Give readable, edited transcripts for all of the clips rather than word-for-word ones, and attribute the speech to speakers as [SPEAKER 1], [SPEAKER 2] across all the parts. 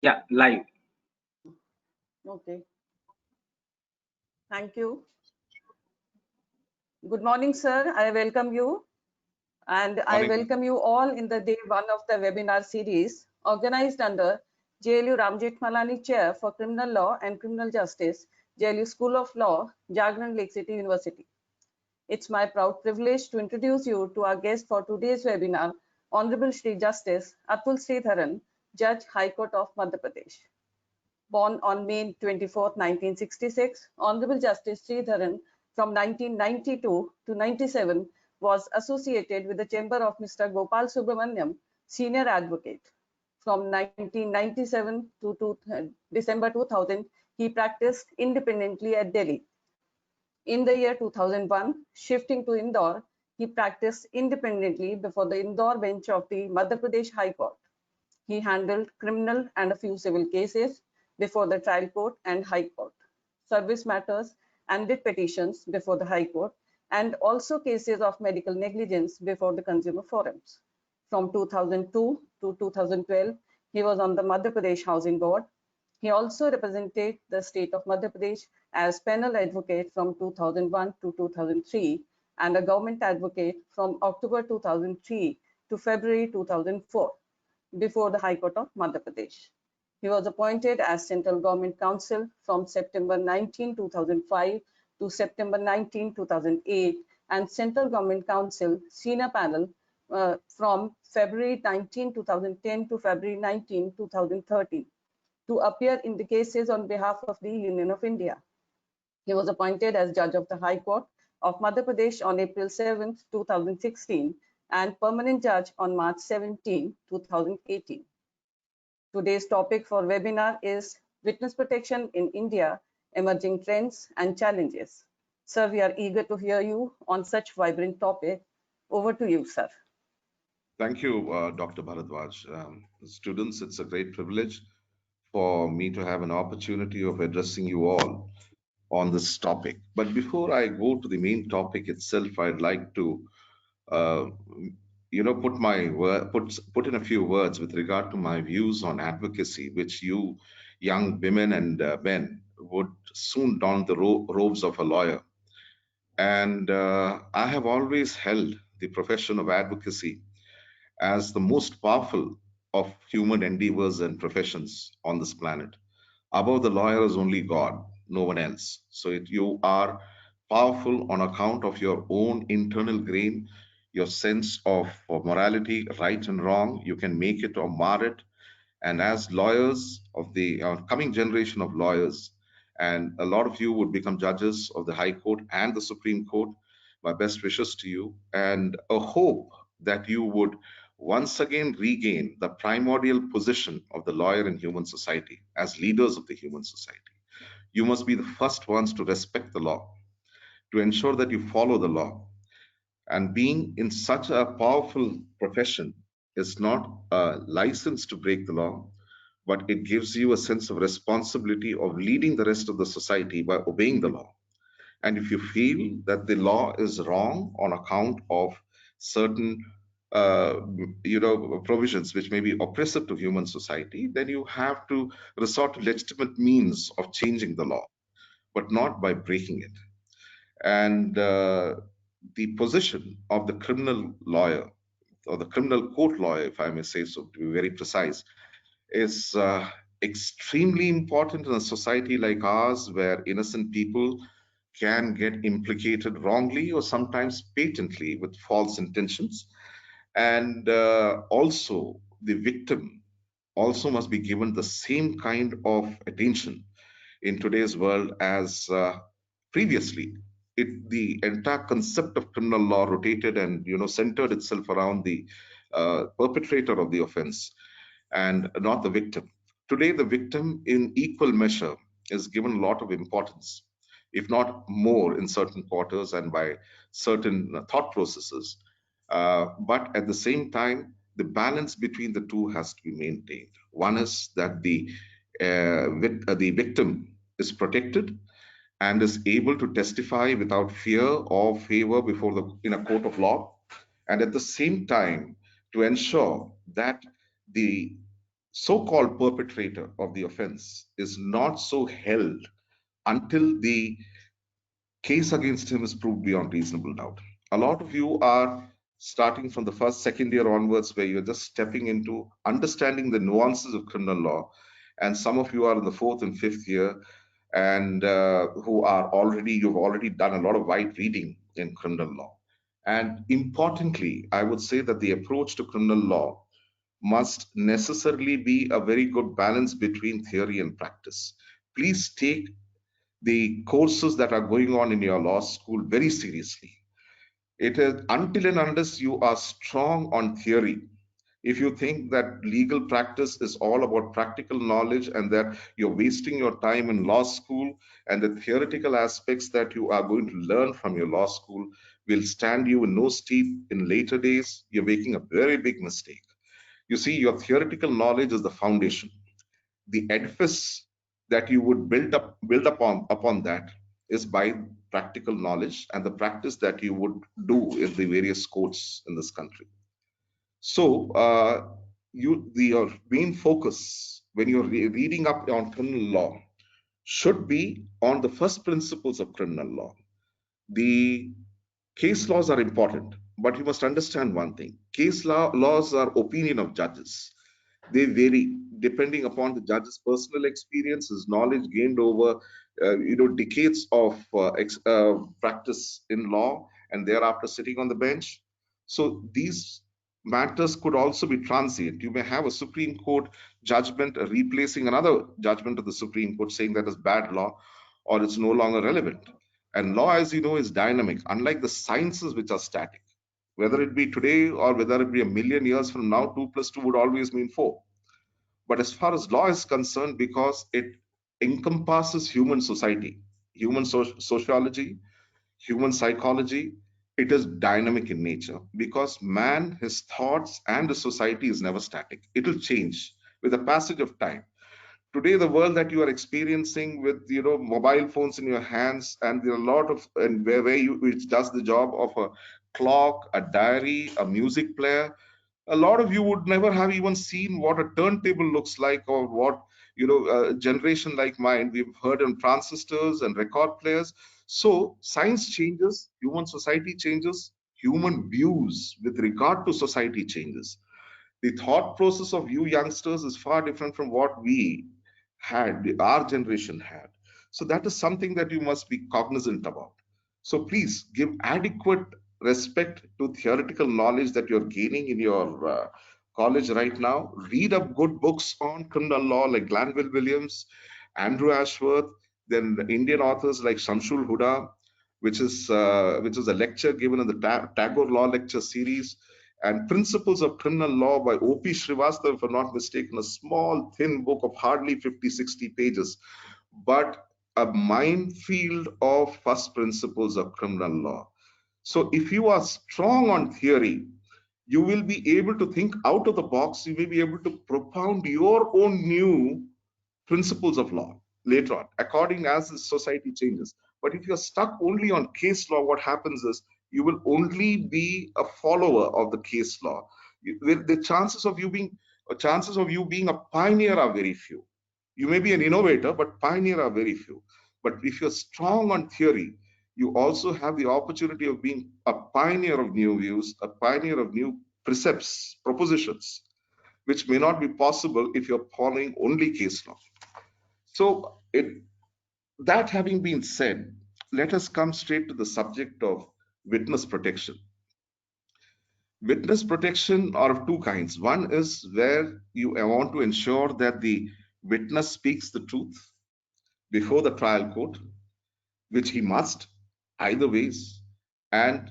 [SPEAKER 1] Yeah, live.
[SPEAKER 2] Okay. Thank you. Good morning, sir. I welcome you. And I
[SPEAKER 3] Morning.
[SPEAKER 2] welcome you all in the day one of the webinar series organized under JLU Ram Jethmalani Chair for Criminal Law and Criminal Justice, JLU School of Law, Jagran Lake City University. It's my proud privilege to introduce you to our guest for today's webinar, Honorable Shri Justice Atul Sridharan, Judge, High Court of Madhya Pradesh. Born on May 24, 1966, Honorable Justice Sridharan from 1992 to 97 was associated with the chamber of Mr. Gopal Subramaniam, senior advocate. From 1997 to December 2000, he practiced independently at Delhi. In the year 2001, shifting to Indore, he practiced independently before the Indore bench of the Madhya Pradesh High Court. He handled criminal and a few civil cases before the trial court and high court, service matters and writ petitions before the high court, and also cases of medical negligence before the consumer forums. From 2002 to 2012, he was on the Madhya Pradesh Housing Board. He also represented the state of Madhya Pradesh as penal advocate from 2001 to 2003 and a government advocate from October 2003 to February 2004 before the High Court of Madhya Pradesh. He was appointed as Central Government Counsel from September 19, 2005 to September 19, 2008 and Central Government Counsel Senior Panel from February 19, 2010 to February 19, 2013 to appear in the cases on behalf of the Union of India. He was appointed as Judge of the High Court of Madhya Pradesh on April 7, 2016 and Permanent Judge on March 17, 2018. Today's topic for webinar is Witness Protection in India, Emerging Trends and Challenges. Sir, we are eager to hear you on such vibrant topic. Over to you, sir.
[SPEAKER 3] Thank you, Dr. Bharadwaj. Students, it's a great privilege for me to have an opportunity of addressing you all on this topic. But before I go to the main topic itself, I'd like to, uh, put in a few words with regard to my views on advocacy, which you young women and men would soon don the robes of a lawyer. And I have always held the profession of advocacy as the most powerful of human endeavors and professions on this planet. Above the lawyer is only God, no one else. So you are powerful on account of your own internal grain, your sense of morality, right and wrong. You can make it or mar it. And as lawyers of the coming generation of lawyers, and a lot of you would become judges of the High Court and the Supreme Court, my best wishes to you, and a hope that you would once again regain the primordial position of the lawyer in human society as leaders of the human society. You must be the first ones to respect the law, to ensure that you follow the law. And being in such a powerful profession is not a license to break the law, but it gives you a sense of responsibility of leading the rest of the society by obeying the law. And if you feel that the law is wrong on account of certain provisions which may be oppressive to human society, then you have to resort to legitimate means of changing the law, but not by breaking it. And the position of the criminal lawyer, or the criminal court lawyer, if I may say so, to be very precise, is extremely important in a society like ours, where innocent people can get implicated wrongly or sometimes patently with false intentions. And also, the victim also must be given the same kind of attention in today's world as previously. The entire concept of criminal law rotated and centered itself around the perpetrator of the offense and not the victim. Today, the victim, in equal measure, is given a lot of importance, if not more, in certain quarters and by certain thought processes. But at the same time, the balance between the two has to be maintained. One is that the victim is protected and is able to testify without fear or favor before in a court of law, and at the same time to ensure that the so-called perpetrator of the offense is not so held until the case against him is proved beyond reasonable doubt. A lot of you are starting from the first, second year onwards, where you're just stepping into understanding the nuances of criminal law. And some of you are in the fourth and fifth year, and you've already done a lot of wide reading in criminal law. And importantly, I would say that the approach to criminal law must necessarily be a very good balance between theory and practice. Please take the courses that are going on in your law school very seriously. It is until and unless you are strong on theory. If you think that legal practice is all about practical knowledge and that you're wasting your time in law school, and the theoretical aspects that you are going to learn from your law school will stand you in no stead in later days, you're making a very big mistake. You see, your theoretical knowledge is the foundation. The edifice that you would build upon that is by practical knowledge and the practice that you would do in the various courts in this country. So your main focus when you're reading up on criminal law should be on the first principles of criminal law. The case laws are important, but you must understand one thing: laws are opinion of judges. They vary depending upon the judge's personal experience, his knowledge gained over decades of practice in law, and thereafter sitting on the bench. So these matters could also be transient. You may have a Supreme Court judgment replacing another judgment of the Supreme Court saying that is bad law or it's no longer relevant. And law, as you know, is dynamic, unlike the sciences which are static. Whether it be today or whether it be a million years from now, 2 plus 2 would always mean 4. But as far as law is concerned, because it encompasses human society, human sociology, human psychology, it is dynamic in nature because man, his thoughts, and the society is never static. It will change with the passage of time. Today, the world that you are experiencing with mobile phones in your hands, and there are a lot of and where you which does the job of a clock, a diary, a music player. A lot of you would never have even seen what a turntable looks like, or what a generation like mine, we've heard on transistors and record players. So science changes, human society changes, human views with regard to society changes. The thought process of you youngsters is far different from what our generation had. So that is something that you must be cognizant about. So please give adequate respect to theoretical knowledge that you're gaining in your college right now. Read up good books on criminal law like Glanville Williams, Andrew Ashworth, then the Indian authors like Shamsul Huda, which is a lecture given in the Tagore Law Lecture Series, and Principles of Criminal Law by O.P. Srivastava, if I'm not mistaken, a small, thin book of hardly 50, 60 pages, but a minefield of first principles of criminal law. So if you are strong on theory, you will be able to think out of the box. You may be able to propound your own new principles of law later on, according as the society changes. But if you're stuck only on case law, what happens is you will only be a follower of the case law. The chances of you being a pioneer are very few. You may be an innovator, but pioneer are very few. But if you're strong on theory, you also have the opportunity of being a pioneer of new views, a pioneer of new precepts, propositions, which may not be possible if you're following only case law. So, that having been said, let us come straight to the subject of witness protection. Witness protection are of two kinds. One is where you want to ensure that the witness speaks the truth before the trial court, which he must, either ways. And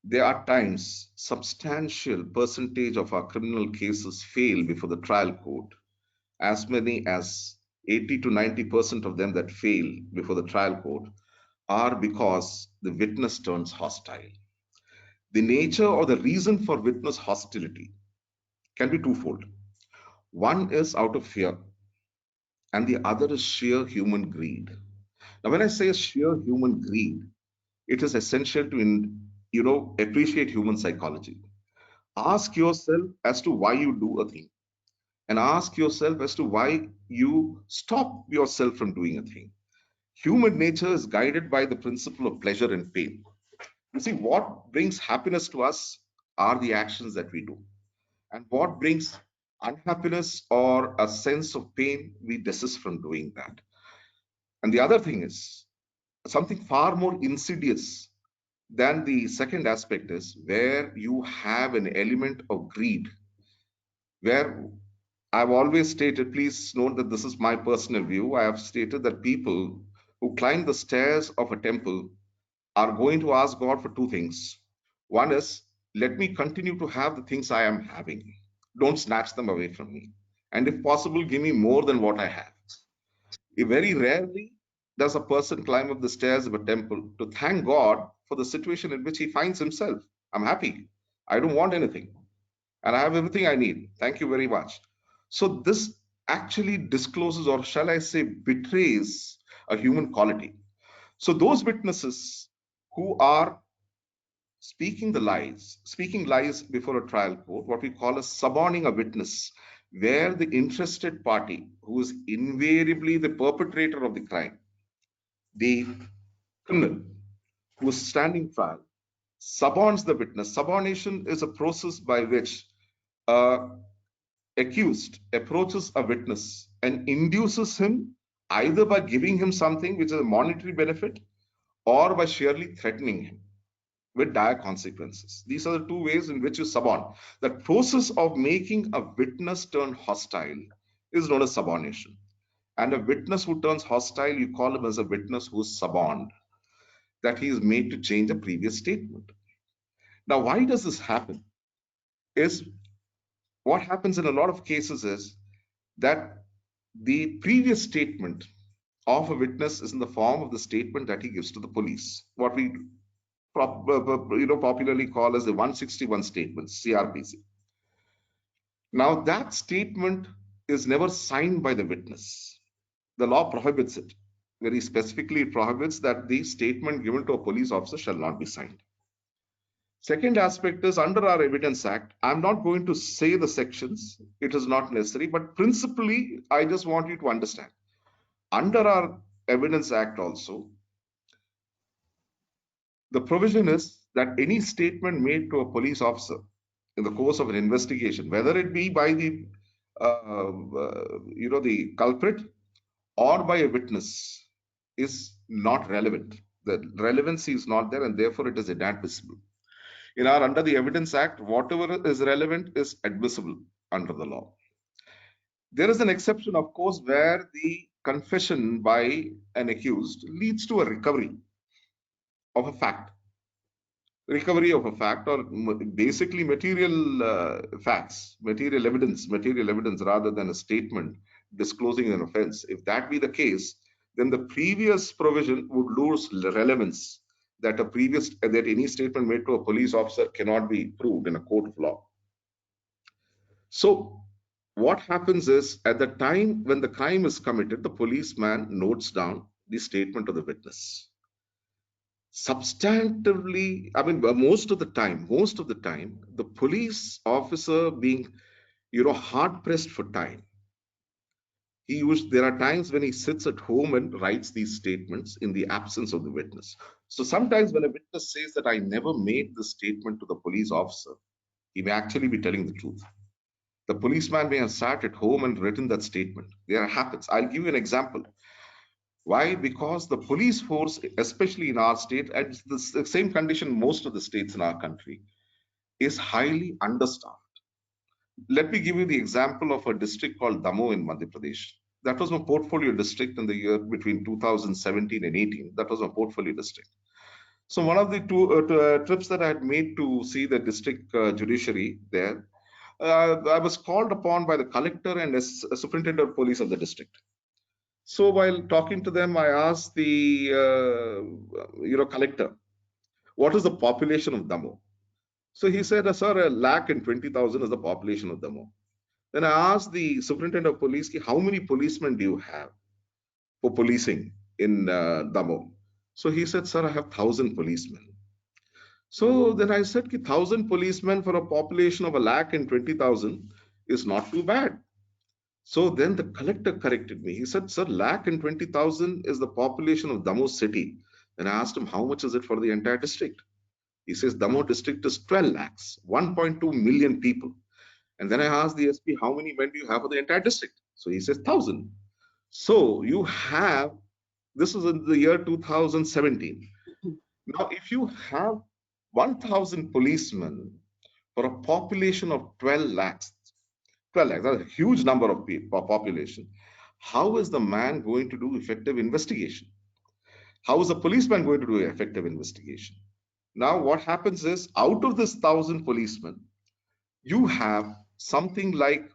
[SPEAKER 3] there are times substantial percentage of our criminal cases fail before the trial court, as many as 80 to 90% of them that fail before the trial court are because the witness turns hostile. The nature or the reason for witness hostility can be twofold. One is out of fear, and the other is sheer human greed. Now, when I say sheer human greed, it is essential to appreciate human psychology. Ask yourself as to why you do a thing. and ask yourself as to why you stop yourself from doing a thing. Human nature is guided by the principle of pleasure and pain. You see, what brings happiness to us are the actions that we do. And what brings unhappiness or a sense of pain, we desist from doing that. And the other thing is something far more insidious than the second aspect is where you have an element of greed, where I've always stated, please note that this is my personal view. I have stated that people who climb the stairs of a temple are going to ask God for two things. One is, let me continue to have the things I am having. Don't snatch them away from me. And if possible, give me more than what I have. Very rarely does a person climb up the stairs of a temple to thank God for the situation in which he finds himself. I'm happy. I don't want anything. And I have everything I need. Thank you very much. So this actually discloses, or shall I say, betrays a human quality. So those witnesses who are speaking lies before a trial court, what we call as suborning a witness, where the interested party, who is invariably the perpetrator of the crime, the criminal who is standing trial, suborns the witness. Subornation is a process by which accused approaches a witness and induces him either by giving him something which is a monetary benefit or by sheerly threatening him with dire consequences. These are the two ways in which you suborn. The process of making a witness turn hostile is known as subornation. And a witness who turns hostile, you call him as a witness who is suborned, that he is made to change a previous statement. Now, why does this happen? Is what happens in a lot of cases is that the previous statement of a witness is in the form of the statement that he gives to the police, what we popularly call as the 161 statement, CRPC. Now, that statement is never signed by the witness. The law prohibits it. Very specifically, it prohibits that the statement given to a police officer shall not be signed. Second aspect is under our Evidence Act. I'm not going to say the sections, it is not necessary, but principally, I just want you to understand. Under our Evidence Act also, the provision is that any statement made to a police officer in the course of an investigation, whether it be by the the culprit or by a witness, is not relevant. The relevancy is not there, and therefore it is inadmissible. Under the Evidence Act, whatever is relevant is admissible under the law. There is an exception, of course, where the confession by an accused leads to a recovery of a fact. Recovery of a fact, or basically material facts, material evidence rather than a statement disclosing an offense. If that be the case, then the previous provision would lose relevance, that any statement made to a police officer cannot be proved in a court of law. So what happens is, at the time when the crime is committed, the policeman notes down the statement of the witness. Substantively, most of the time, the police officer being, hard pressed for time, there are times when he sits at home and writes these statements in the absence of the witness. So sometimes when a witness says that I never made this statement to the police officer, he may actually be telling the truth. The policeman may have sat at home and written that statement. There happens. I'll give you an example. Why? Because the police force, especially in our state, and it's the same condition most of the states in our country, is highly understaffed. Let me give you the example of a district called Damoh in Madhya Pradesh. That was my portfolio district in the year between 2017 and 18. That was my portfolio district. So one of the two trips that I had made to see the district judiciary there, I was called upon by the collector and superintendent of police of the district. So while talking to them, I asked the collector, what is the population of Damoh? So he said, sir, 120,000 is the population of Damoh. Then I asked the superintendent of police, how many policemen do you have for policing in Damoh? So he said, sir, I have 1,000 policemen. So then I said, 1,000 policemen for a population of 120,000 is not too bad. So then the collector corrected me. He said, "Sir, lakh and 20,000 is the population of Damoh city." Then I asked him, "How much is it for the entire district?" He says, "Damoh district is 12 lakhs, 1.2 million people." And then I asked the SP, "How many men do you have for the entire district?" So he says, 1,000. So you have, this was in the year 2017. Now, if you have 1,000 policemen for a population of 12 lakhs, 12 lakhs, that's a huge number of people, population. How is the man going to do effective investigation? How is a policeman going to do effective investigation? Now, what happens is, out of this 1,000 policemen, you have something like,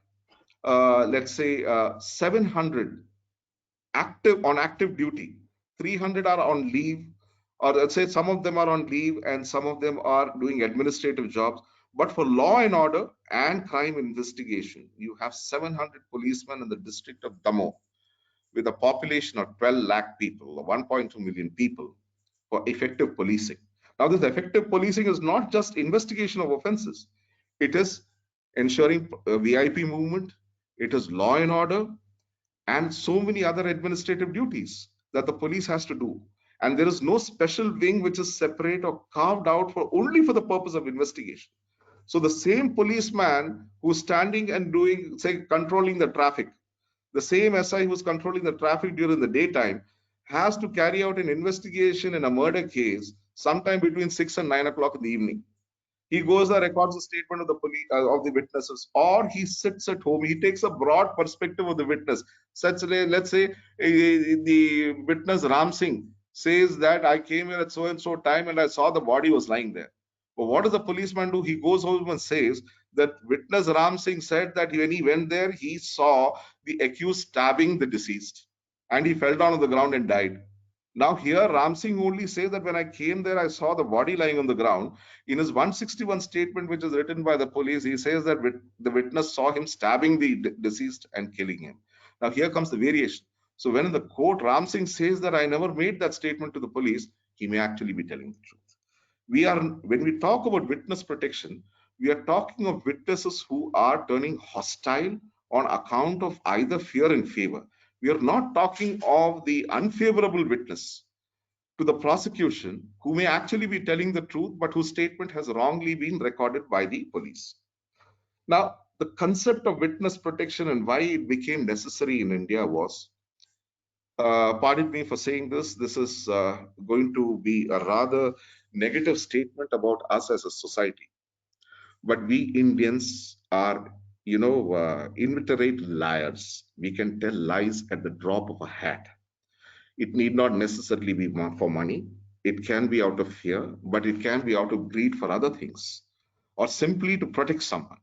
[SPEAKER 3] let's say, 700 active duty, 300 are on leave, or let's say some of them are on leave and some of them are doing administrative jobs. But for law and order and crime investigation, you have 700 policemen in the district of Damoh with a population of 12 lakh people, or 1.2 million people, for effective policing. Now, this effective policing is not just investigation of offenses, it is ensuring VIP movement, it is law and order, and so many other administrative duties that the police has to do. And there is no special wing which is separate or carved out for only for the purpose of investigation. So the same policeman who's standing and doing, say, controlling the traffic, the same SI who's controlling the traffic during the daytime has to carry out an investigation in a murder case sometime between 6 and 9 o'clock in the evening. He goes and records the statement of the police, of the witnesses, or he sits at home. He takes a broad perspective of the witness. Let's say the witness Ram Singh says that I came here at so and so time and I saw the body was lying there. But what does the policeman do? He goes home and says that witness Ram Singh said that when he went there, he saw the accused stabbing the deceased and he fell down on the ground and died. Now here Ram Singh only says that when I came there, I saw the body lying on the ground. In his 161 statement, which is written by the police, he says that the witness saw him stabbing the deceased and killing him. Now here comes the variation. So when in the court Ram Singh says that I never made that statement to the police, he may actually be telling the truth. When we talk about witness protection, we are talking of witnesses who are turning hostile on account of either fear and favor. We are not talking of the unfavorable witness to the prosecution who may actually be telling the truth, but whose statement has wrongly been recorded by the police. Now, the concept of witness protection and why it became necessary in India was, pardon me for saying this is going to be a rather negative statement about us as a society. But we Indians are, inveterate liars. We can tell lies at the drop of a hat. It need not necessarily be for money. It can be out of fear, but it can be out of greed for other things, or simply to protect someone.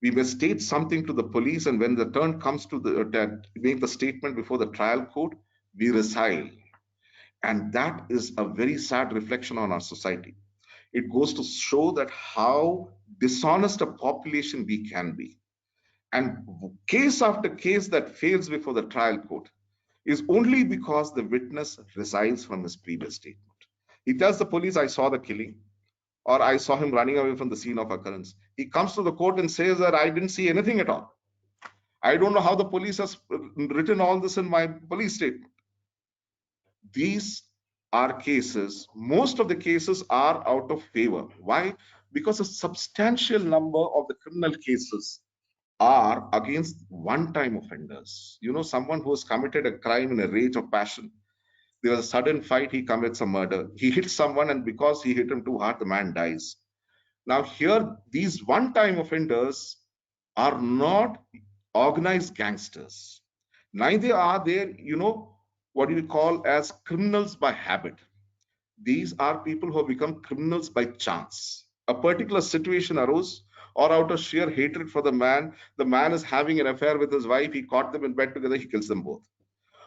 [SPEAKER 3] We may state something to the police, and when the turn comes to make the statement before the trial court, we resile. And that is a very sad reflection on our society. It goes to show that how dishonest a population we can be. And case after case that fails before the trial court is only because the witness resiles from his previous statement. He tells the police, I saw the killing, or I saw him running away from the scene of occurrence. He comes to the court and says that I didn't see anything at all. I don't know how the police has written all this in my police statement. These are cases, most of the cases are out of favor. Why? Because a substantial number of the criminal cases are against one-time offenders. Someone who has committed a crime in a rage of passion. There was a sudden fight, he commits a murder. He hits someone, and because he hit him too hard, the man dies. Now, here, these one-time offenders are not organized gangsters. Neither are they, what you call as criminals by habit. These are people who have become criminals by chance. A particular situation arose, or out of sheer hatred for the man is having an affair with his wife, he caught them in bed together, he kills them both.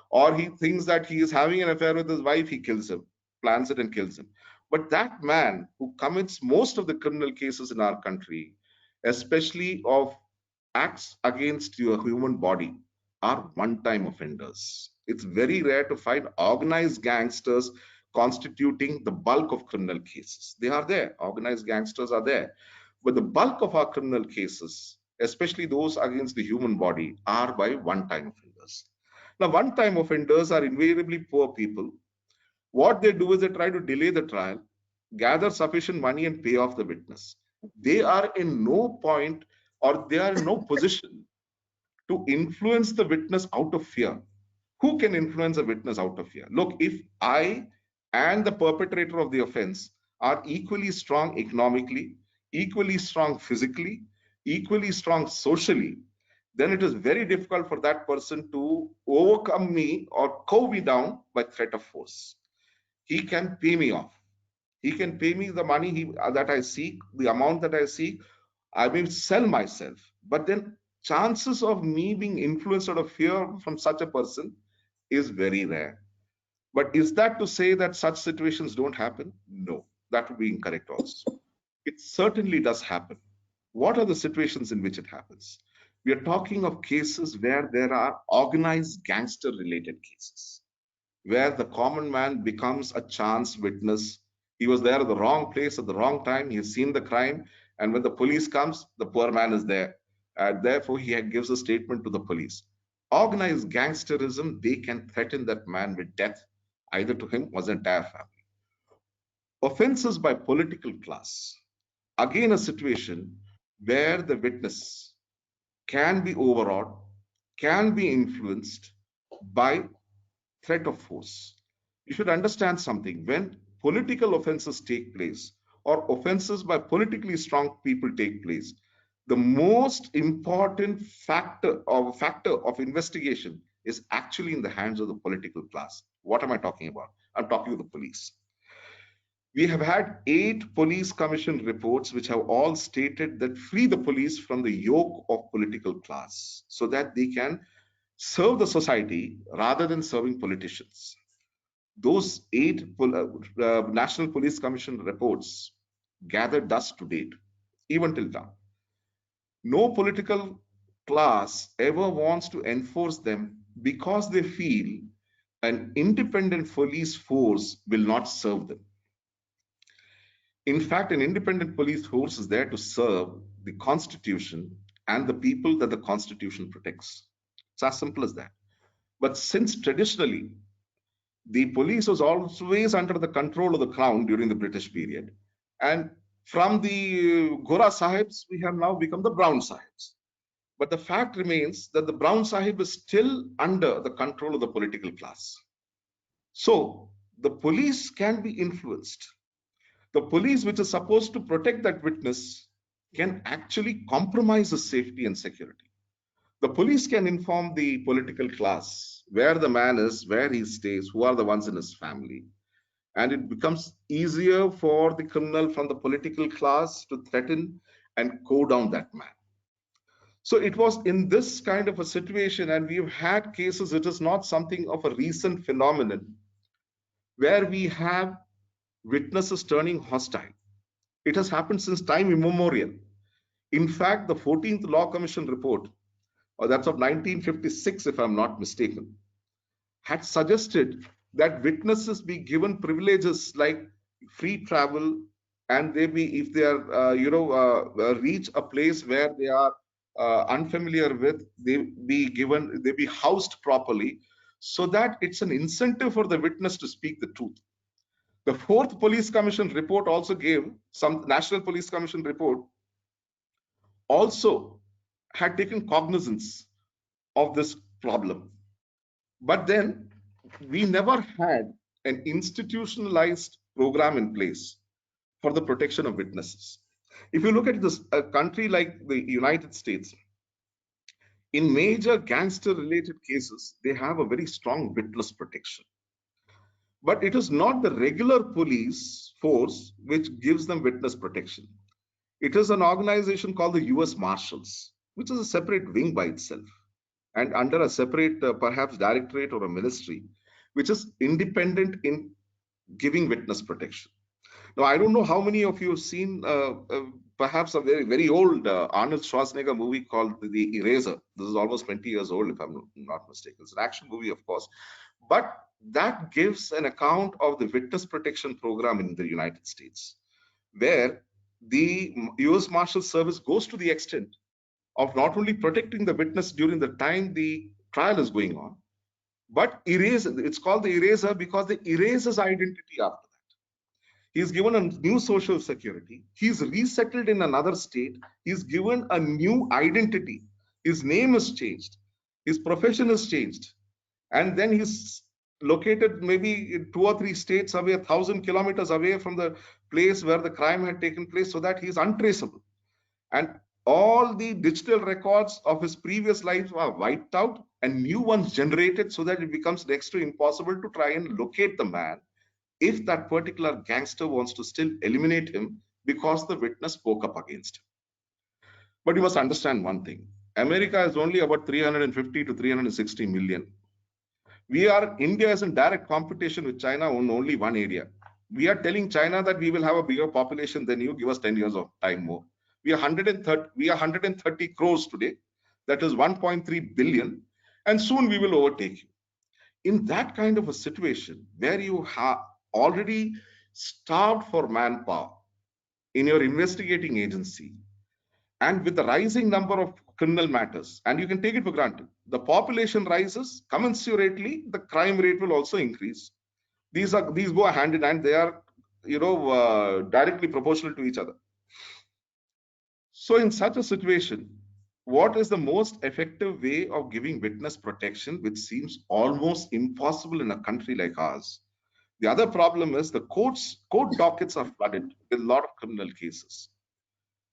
[SPEAKER 3] Or he thinks that he is having an affair with his wife, he kills him, plans it and kills him. But that man who commits most of the criminal cases in our country, especially of acts against your human body, are one-time offenders. It's very rare to find organized gangsters constituting the bulk of criminal cases. They are there. Organized gangsters are there. But the bulk of our criminal cases especially those against the human body, are by one-time offenders. Now, one-time offenders are invariably poor people. What they do is they try to delay the trial, gather sufficient money, and pay off the witness. They are in no point, or they are in no position to influence the witness out of fear. Who can influence a witness out of fear? Look, if I and the perpetrator of the offense are equally strong economically, equally strong physically, equally strong socially, then it is very difficult for that person to overcome me or cow me down by threat of force. He can pay me off. He can pay me the money that I seek, the amount that I seek. I may sell myself, but then chances of me being influenced out of fear from such a person is very rare. But is that to say that such situations don't happen? No, that would be incorrect also. It certainly does happen. What are the situations in which it happens? We are talking of cases where there are organized gangster related cases, where the common man becomes a chance witness. He was there at the wrong place at the wrong time. He has seen the crime. And when the police comes, the poor man is there. And therefore, he gives a statement to the police. Organized gangsterism, they can threaten that man with death, either to him or his entire family. Offenses by political class. Again, a situation where the witness can be overawed, can be influenced by threat of force. You should understand something. When political offenses take place or offenses by politically strong people take place, the most important factor of investigation is actually in the hands of the political class. What am I talking about? I'm talking of the police. We have had 8 police commission reports which have all stated that free the police from the yoke of political class so that they can serve the society rather than serving politicians. Those 8 National Police Commission reports gathered dust to date, even till now. No political class ever wants to enforce them because they feel an independent police force will not serve them. In fact, an independent police force is there to serve the Constitution and the people that the Constitution protects. It's as simple as that. But since traditionally the police was always under the control of the crown during the British period, and from the Gora Sahibs, we have now become the Brown Sahibs. But the fact remains that the Brown Sahib is still under the control of the political class. So the police can be influenced. The police, which is supposed to protect that witness, can actually compromise his safety and security. The police can inform the political class where the man is, where he stays, who are the ones in his family. And it becomes easier for the criminal from the political class to threaten and cow down that man. So it was in this kind of a situation, and we've had cases, it is not something of a recent phenomenon, where we have witnesses turning hostile. It has happened since time immemorial. In fact, the 14th Law Commission report, or that's of 1956, if I'm not mistaken, had suggested that witnesses be given privileges like free travel, and they be, if they are, reach a place where they are unfamiliar with, they be housed properly, so that it's an incentive for the witness to speak the truth. The 4th Police Commission report also gave, some National Police Commission report also had taken cognizance of this problem. But then we never had an institutionalized program in place for the protection of witnesses. If you look at this, a country like the United States, in major gangster related cases, they have a very strong witness protection. But it is not the regular police force which gives them witness protection. It is an organization called the US Marshals, which is a separate wing by itself and under a separate, perhaps directorate or a ministry, which is independent in giving witness protection. Now, I don't know how many of you have seen perhaps a very, very old Arnold Schwarzenegger movie called The Eraser. This is almost 20 years old, if I'm not mistaken. It's an action movie, of course. But that gives an account of the witness protection program in the United States, where the US Marshal Service goes to the extent of not only protecting the witness during the time the trial is going on, but it's called the eraser because they erase his identity after that. He's given a new social security. He's resettled in another state. He's given a new identity. His name is changed. His profession is changed. And then he's located maybe 2 or 3 states away, 1,000 kilometers away from the place where the crime had taken place, so that he's untraceable. And all the digital records of his previous lives are wiped out and new ones generated, so that it becomes next to impossible to try and locate the man if that particular gangster wants to still eliminate him because the witness spoke up against him. But you must understand one thing. America is only about 350 to 360 million. India is in direct competition with China on only one area. We are telling China that we will have a bigger population than you, give us 10 years of time more. We are 130 crores today. That is 1.3 billion. And soon we will overtake you. In that kind of a situation where you have already starved for manpower in your investigating agency, and with the rising number of criminal matters, and you can take it for granted, the population rises, commensurately, the crime rate will also increase. These go hand in hand. They are, directly proportional to each other. So in such a situation, what is the most effective way of giving witness protection, which seems almost impossible in a country like ours? The other problem is the court dockets are flooded with a lot of criminal cases.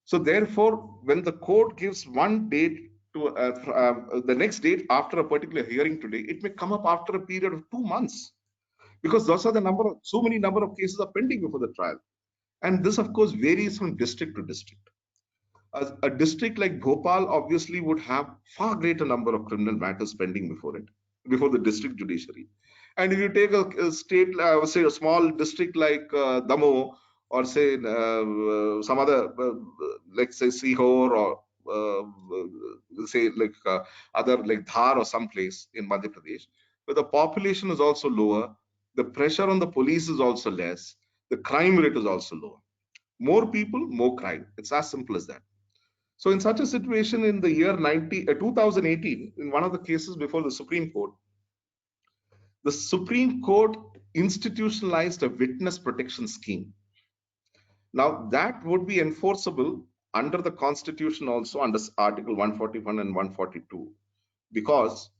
[SPEAKER 3] So therefore, when the court gives one date to the next date after a particular hearing today, it may come up after a period of 2 months, because those are so many number of cases are pending before the trial. And this, of course, varies from district to district. A district like Bhopal obviously would have far greater number of criminal matters pending before the district judiciary. And if you take a state, say a small district like Damoh, or say some other, like say Sihor, or say like other like Dhar or someplace in Madhya Pradesh, where the population is also lower, the pressure on the police is also less, the crime rate is also lower. More people, more crime. It's as simple as that. So in such a situation, in the year 2018, in one of the cases before the Supreme Court institutionalized a witness protection scheme. Now that would be enforceable under the Constitution also, under Article 141 and 142, because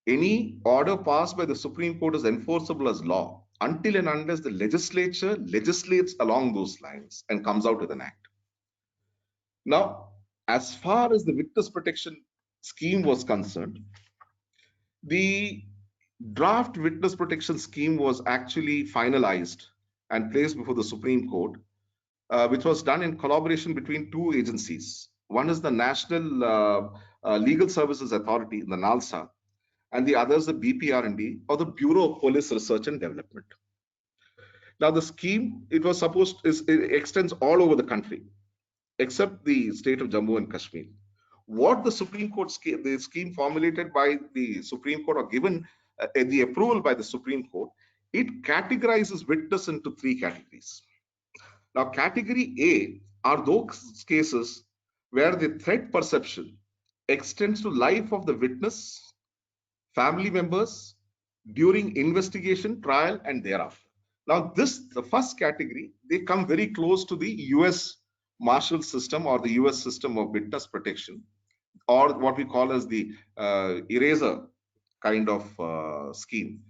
[SPEAKER 3] any order passed by the Supreme Court is enforceable as law until and unless the legislature legislates along those lines and comes out with an act. Now, as far as the witness protection scheme was concerned, the draft witness protection scheme was actually finalized and placed before the Supreme Court, which was done in collaboration between two agencies. One is the National Legal Services Authority, the NALSA, and the other is the BPR&D, or the Bureau of Police Research and Development. Now, the scheme, it extends all over the country, except the state of Jammu and Kashmir. What the Supreme Court the scheme formulated by the Supreme Court, or given the approval by the Supreme Court, it categorizes witness into 3 categories. Now, category A are those cases where the threat perception extends to life of the witness, family members, during investigation, trial, and thereafter. Now, the first category, they come very close to the US Marshal system, or the US system of witness protection, or what we call as the eraser kind of scheme.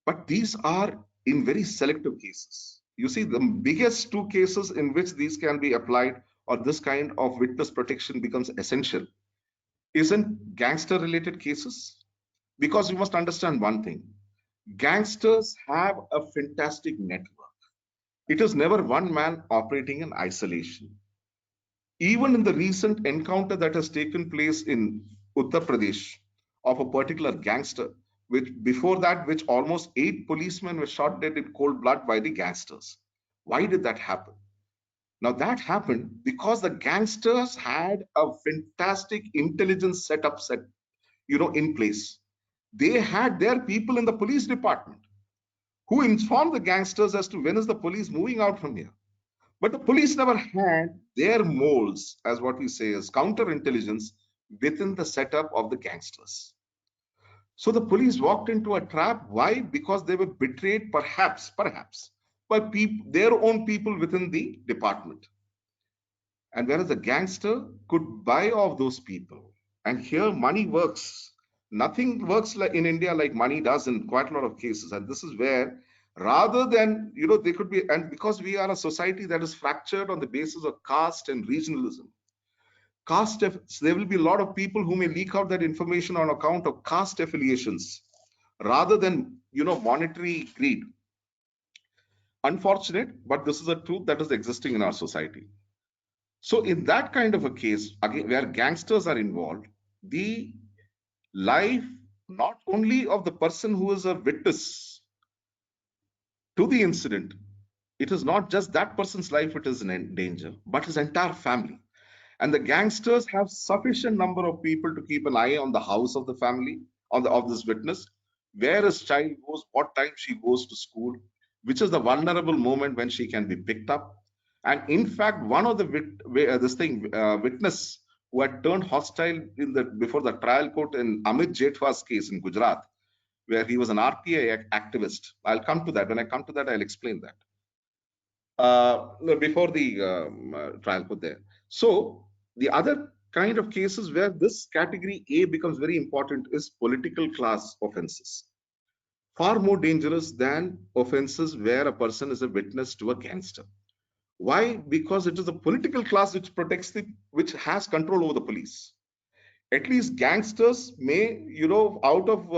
[SPEAKER 3] But these are in very selective cases. You see, the biggest 2 cases in which these can be applied, or this kind of witness protection becomes essential, isn't gangster related cases. Because you must understand one thing, gangsters have a fantastic network. It is never one man operating in isolation. Even in the recent encounter that has taken place in Uttar Pradesh of a particular gangster, which almost 8 policemen were shot dead in cold blood by the gangsters. Why did that happen? Now that happened because the gangsters had a fantastic intelligence setup in place. They had their people in the police department who informed the gangsters as to when is the police moving out from here. But the police never had their moles, as what we say as counterintelligence, within the setup of the gangsters. So the police walked into a trap. Why? Because they were betrayed, perhaps, by their own people within the department. And whereas the gangster could buy off those people. And here money works. Nothing works like in India like money does in quite a lot of cases. And this is where, rather than, they could be, and because we are a society that is fractured on the basis of caste and regionalism, there will be a lot of people who may leak out that information on account of caste affiliations rather than, monetary greed. Unfortunate, but this is a truth that is existing in our society. So in that kind of a case, again, where gangsters are involved, the life not only of the person who is a witness to the incident, it is not just that person's life it is in danger, but his entire family. And the gangsters have sufficient number of people to keep an eye on the house of the family, of this witness, where his child goes, what time she goes to school, which is the vulnerable moment when she can be picked up. And in fact, one of the witness who had turned hostile before the trial court in Amit Jethwa's case in Gujarat, where he was an RTI activist. I'll come to that. When I come to that, I'll explain that. Before the trial court there. So the other kind of cases where this category A becomes very important is political class offenses. Far more dangerous than offenses where a person is a witness to a gangster. Why? Because it is the political class which has control over the police. At least gangsters may, out of,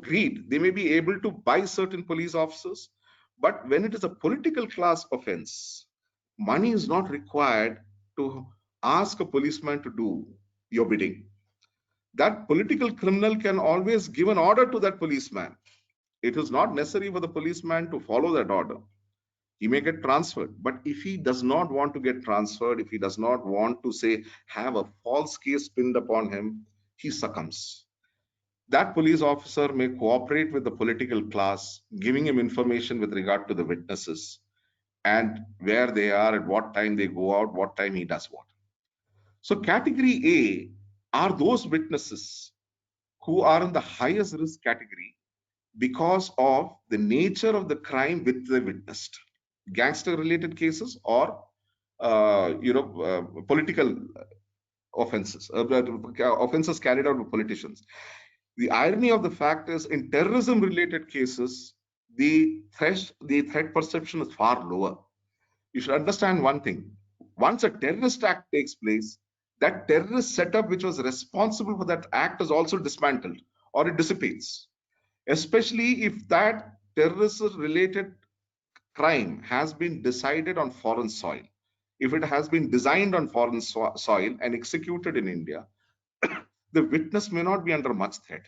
[SPEAKER 3] greed, they may be able to buy certain police officers. But when it is a political class offense, money is not required to ask a policeman to do your bidding. That political criminal can always give an order to that policeman. It is not necessary for the policeman to follow that order. He may get transferred, but if he does not want to get transferred, if he does not want to say have a false case pinned upon him, he succumbs. That police officer may cooperate with the political class, giving him information with regard to the witnesses and where they are, at what time they go out, what time he does what. So category A are those witnesses who are in the highest risk category because of the nature of the crime which they witnessed. Gangster related cases or political offenses, offenses carried out by politicians. The irony of the fact is, in terrorism related cases, the threat perception is far lower. You should understand one thing. Once a terrorist act takes place, that terrorist setup which was responsible for that act is also dismantled or it dissipates, especially if that terrorist related crime has been decided on foreign soil. If it has been designed on foreign soil and executed in India, the witness may not be under much threat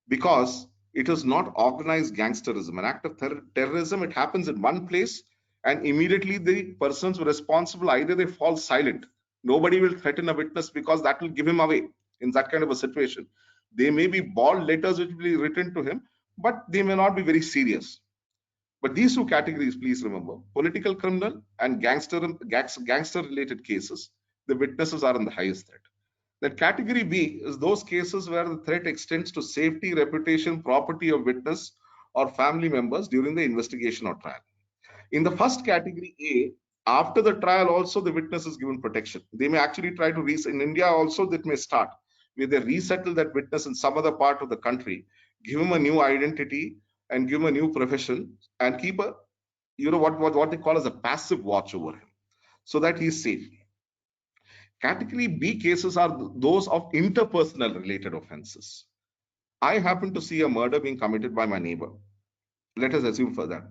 [SPEAKER 3] because it is not organized gangsterism. An act of terrorism, it happens in one place and immediately the persons responsible, either they fall silent. Nobody will threaten a witness because that will give him away in that kind of a situation. They may be bald letters which will be written to him, but they may not be very serious. But these two categories, please remember, political criminal and gangster related cases, the witnesses are in the highest threat. Then category B is those cases where the threat extends to safety, reputation, property of witness or family members during the investigation or trial. In the first category A, after the trial also the witness is given protection. They may actually try to in India also that may start where they resettle that witness in some other part of the country, give him a new identity and give him a new profession and keep a, what they call as a passive watch over him so that he's safe. Category B cases are those of interpersonal related offenses. I happen to see a murder being committed by my neighbor. Let us assume for that.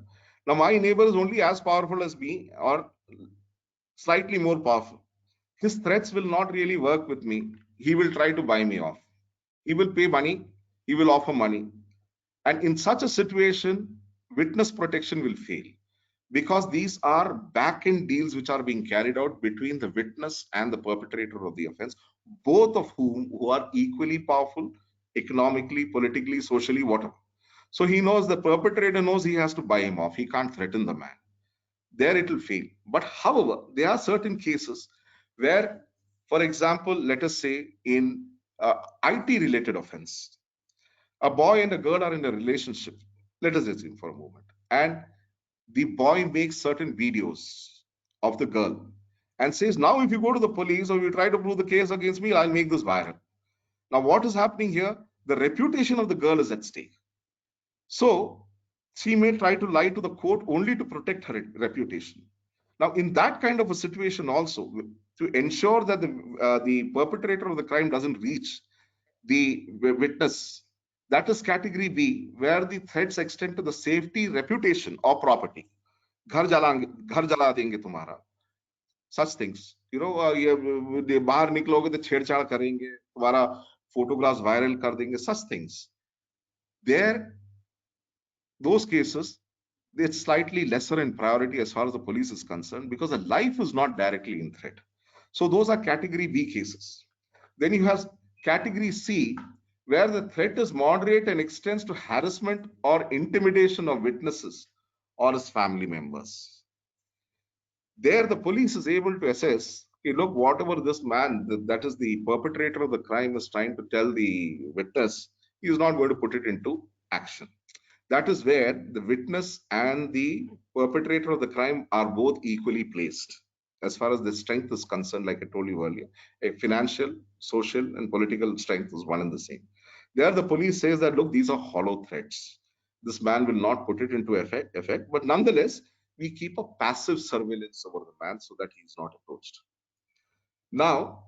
[SPEAKER 3] Now, my neighbor is only as powerful as me or slightly more powerful. His threats will not really work with me. He will try to buy me off. He will pay money. He will offer money. And in such a situation, witness protection will fail because these are back-end deals which are being carried out between the witness and the perpetrator of the offense, both of who are equally powerful economically, politically, socially, whatever. So he knows the perpetrator knows he has to buy him off. He can't threaten the man. there it will fail. But however, there are certain cases where, for example, let us say in IT related offense, a boy and a girl are in a relationship. Let us assume for a moment. And the boy makes certain videos of the girl and says, now if you go to the police or you try to prove the case against me, I'll make this viral. Now, what is happening here? The reputation of the girl is at stake. So she may try to lie to the court only to protect her reputation. Now, in that kind of a situation also, to ensure that the perpetrator of the crime doesn't reach the witness, that is category B, where the threats extend to the safety, reputation, or property. घर जला देंगे तुम्हारा, such things. You know, ये बाहर निकलोगे तो छेड़छाड़ करेंगे, तुम्हारा photographs viral कर देंगे, such things. There, those cases, it's slightly lesser in priority as far as the police is concerned because the life is not directly in threat. So those are category B cases. Then you have category C, where the threat is moderate and extends to harassment or intimidation of witnesses or his family members. There, the police is able to assess, okay, look, whatever this man, that is the perpetrator of the crime, is trying to tell the witness, he is not going to put it into action. That is where the witness and the perpetrator of the crime are both equally placed. As far as the strength is concerned, like I told you earlier, a financial, social, and political strength is one and the same. There, the police says that, look, these are hollow threats. This man will not put it into effect, but nonetheless, we keep a passive surveillance over the man so that he is not approached. Now,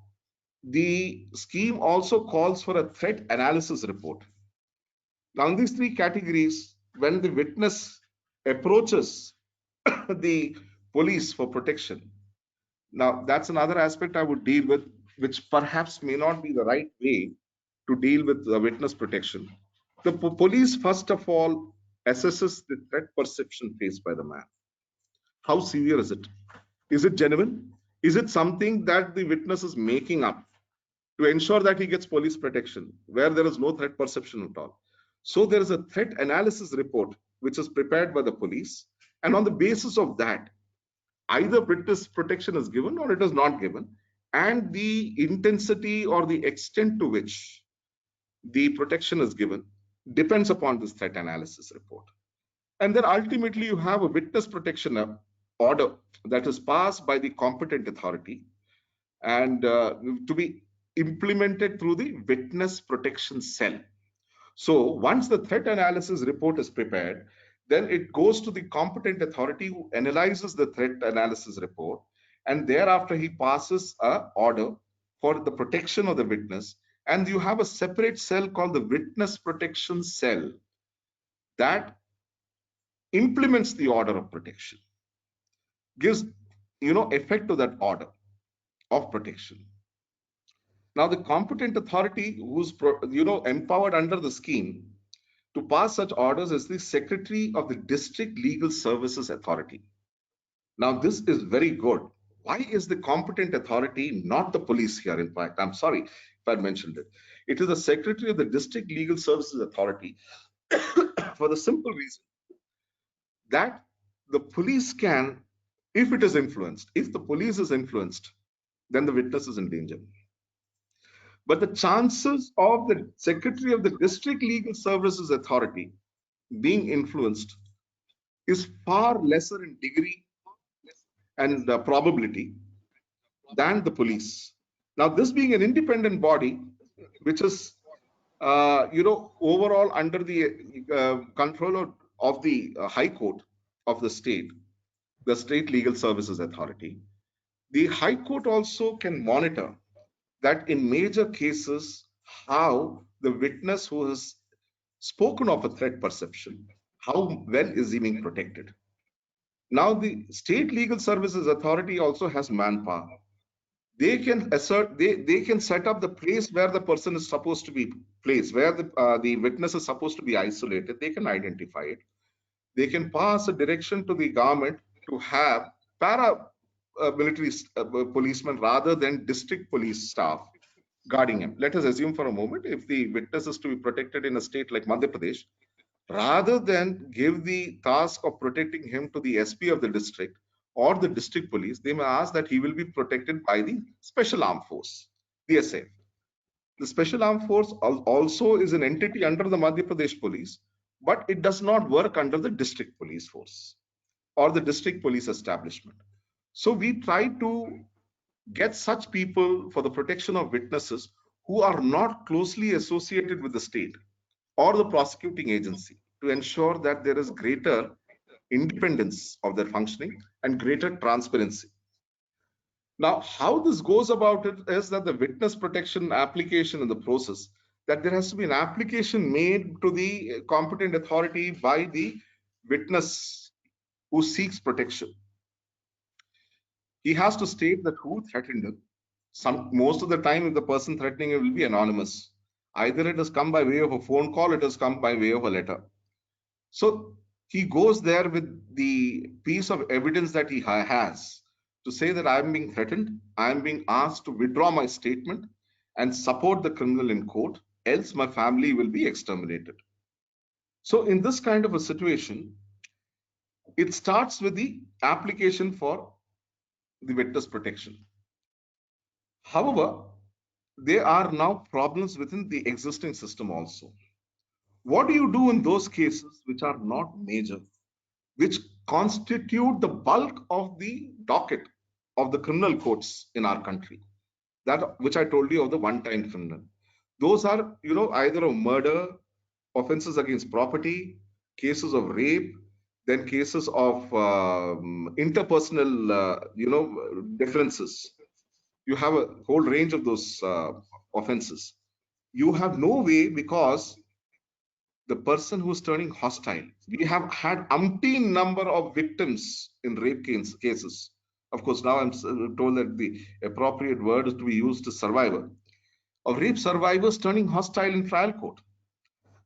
[SPEAKER 3] the scheme also calls for a threat analysis report. Now, in these three categories, when the witness approaches the police for protection, now that's another aspect I would deal with, which perhaps may not be the right way to deal with the witness protection. The police, first of all, assesses the threat perception faced by the man. How severe is it? Is it genuine? Is it something that the witness is making up to ensure that he gets police protection where there is no threat perception at all? So there is a threat analysis report which is prepared by the police, and on the basis of that, either witness protection is given or it is not given, and the intensity or the extent to which the protection is given depends upon this threat analysis report. And then ultimately you have a witness protection order that is passed by the competent authority and to be implemented through the witness protection cell. So once the threat analysis report is prepared, then it goes to the competent authority who analyzes the threat analysis report, and thereafter he passes an order for the protection of the witness, and you have a separate cell called the witness protection cell that implements the order of protection, gives effect to that order of protection. Now the competent authority who's empowered under the scheme to pass such orders is the Secretary of the District Legal Services Authority. Now this is very good. Why is the competent authority not the police here? In fact, I'm sorry if I mentioned it. It is the Secretary of the District Legal Services Authority for the simple reason that the police can, if it is influenced, if the police is influenced, then the witness is in danger. But the chances of the Secretary of the District Legal Services Authority being influenced is far lesser in degree and probability than the police. Now, this being an independent body, which is, overall under the control of the High Court of the State Legal Services Authority, the High Court also can monitor that in major cases, how the witness who has spoken of a threat perception, how well is he being protected? Now, the State Legal Services Authority also has manpower. They can assert, they can set up the place where the person is supposed to be placed, where the witness is supposed to be isolated. They can identify it. They can pass a direction to the government to have military policemen rather than district police staff guarding him. Let us assume for a moment, if the witness is to be protected in a state like Madhya Pradesh, rather than give the task of protecting him to the SP of the district, or the district police, they may ask that he will be protected by the Special Armed Force, the SAF. The Special Armed Force also is an entity under the Madhya Pradesh Police, but it does not work under the district police force or the district police establishment. So we try to get such people for the protection of witnesses who are not closely associated with the state or the prosecuting agency to ensure that there is greater independence of their functioning and greater transparency. Now, how this goes about it is that the witness protection application in the process, that there has to be an application made to the competent authority by the witness who seeks protection. He has to state that who threatened him. Most of the time, if the person threatening him will be anonymous. Either it has come by way of a phone call, it has come by way of a letter. So he goes there with the piece of evidence that he has to say that I am being threatened, I am being asked to withdraw my statement and support the criminal in court, else my family will be exterminated. So in this kind of a situation, it starts with the application for the witness protection. However, there are now problems within the existing system also. What do you do in those cases which are not major, which constitute the bulk of the docket of the criminal courts in our country? That which I told you of the one-time criminal. Those are, either of murder, offenses against property, cases of rape, then cases of interpersonal, differences. You have a whole range of those offenses. You have no way, because the person who is turning hostile, we have had umpteen number of victims in rape cases. Of course, now I'm told that the appropriate word is to be used as survivor. Of rape survivors turning hostile in trial court.